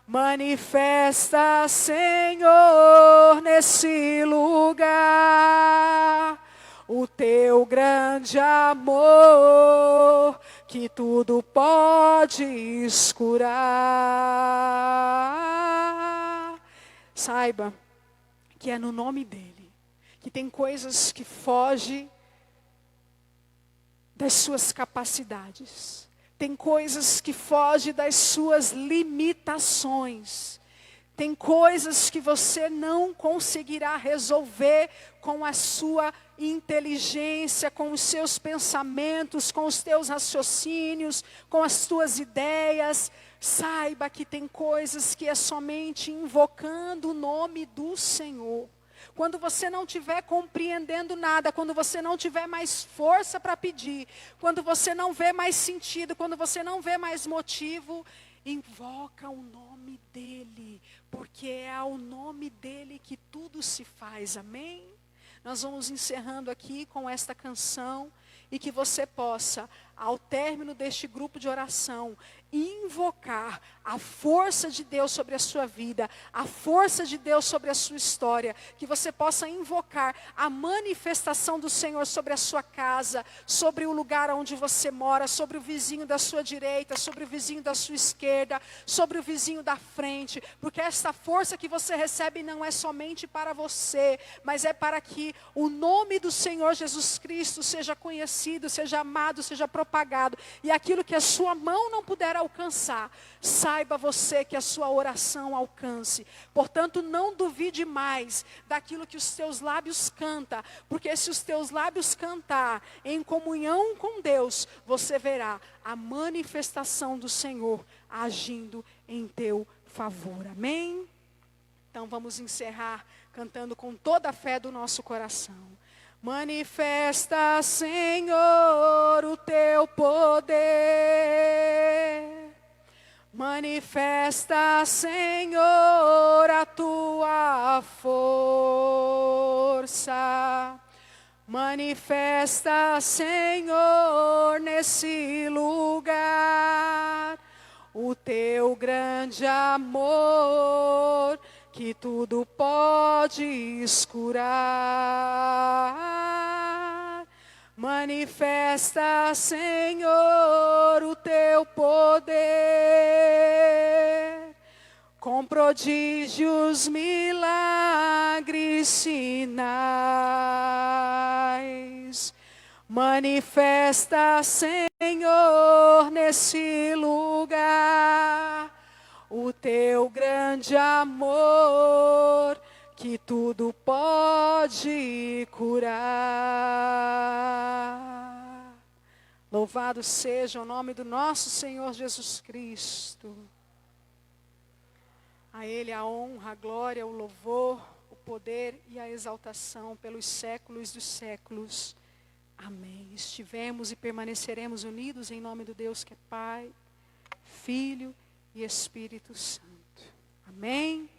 S1: Manifesta, Senhor, nesse lugar, o teu grande amor, que tudo podes curar. Saiba que é no nome dele que tem coisas que fogem das suas capacidades. Tem coisas que fogem das suas limitações. Tem coisas que você não conseguirá resolver com a sua inteligência, com os seus pensamentos, com os teus raciocínios, com as tuas ideias. Saiba que tem coisas que é somente invocando o nome do Senhor. Quando você não estiver compreendendo nada, quando você não tiver mais força para pedir, quando você não vê mais sentido, quando você não vê mais motivo, invoca o nome dele, porque é ao nome dele que tudo se faz, amém? Nós vamos encerrando aqui com esta canção e que você possa, ao término deste grupo de oração, invocar a força de Deus sobre a sua vida, a força de Deus sobre a sua história, que você possa invocar a manifestação do Senhor sobre a sua casa, sobre o lugar onde você mora, sobre o vizinho da sua direita, sobre o vizinho da sua esquerda, sobre o vizinho da frente, porque esta força que você recebe não é somente para você, mas é para que o nome do Senhor Jesus Cristo seja conhecido, seja amado, seja propagado, e aquilo que a sua mão não puder alcançar, saiba você que a sua oração alcance. Portanto, não duvide mais daquilo que os teus lábios cantam, porque se os teus lábios cantar em comunhão com Deus, você verá a manifestação do Senhor agindo em teu favor, amém? Então vamos encerrar cantando com toda a fé do nosso coração. Manifesta, Senhor, o teu poder. Manifesta, Senhor, a tua força. Manifesta, Senhor, nesse lugar, o teu grande amor, que tudo podes curar. Manifesta, Senhor, o teu poder, com prodígios, milagres, sinais. Manifesta, Senhor, nesse lugar, o teu grande amor, que tudo pode curar. Louvado seja o nome do nosso Senhor Jesus Cristo. A Ele a honra, a glória, o louvor, o poder e a exaltação pelos séculos dos séculos. Amém. Estivemos e permaneceremos unidos em nome do Deus que é Pai, Filho e Espírito Santo. Amém.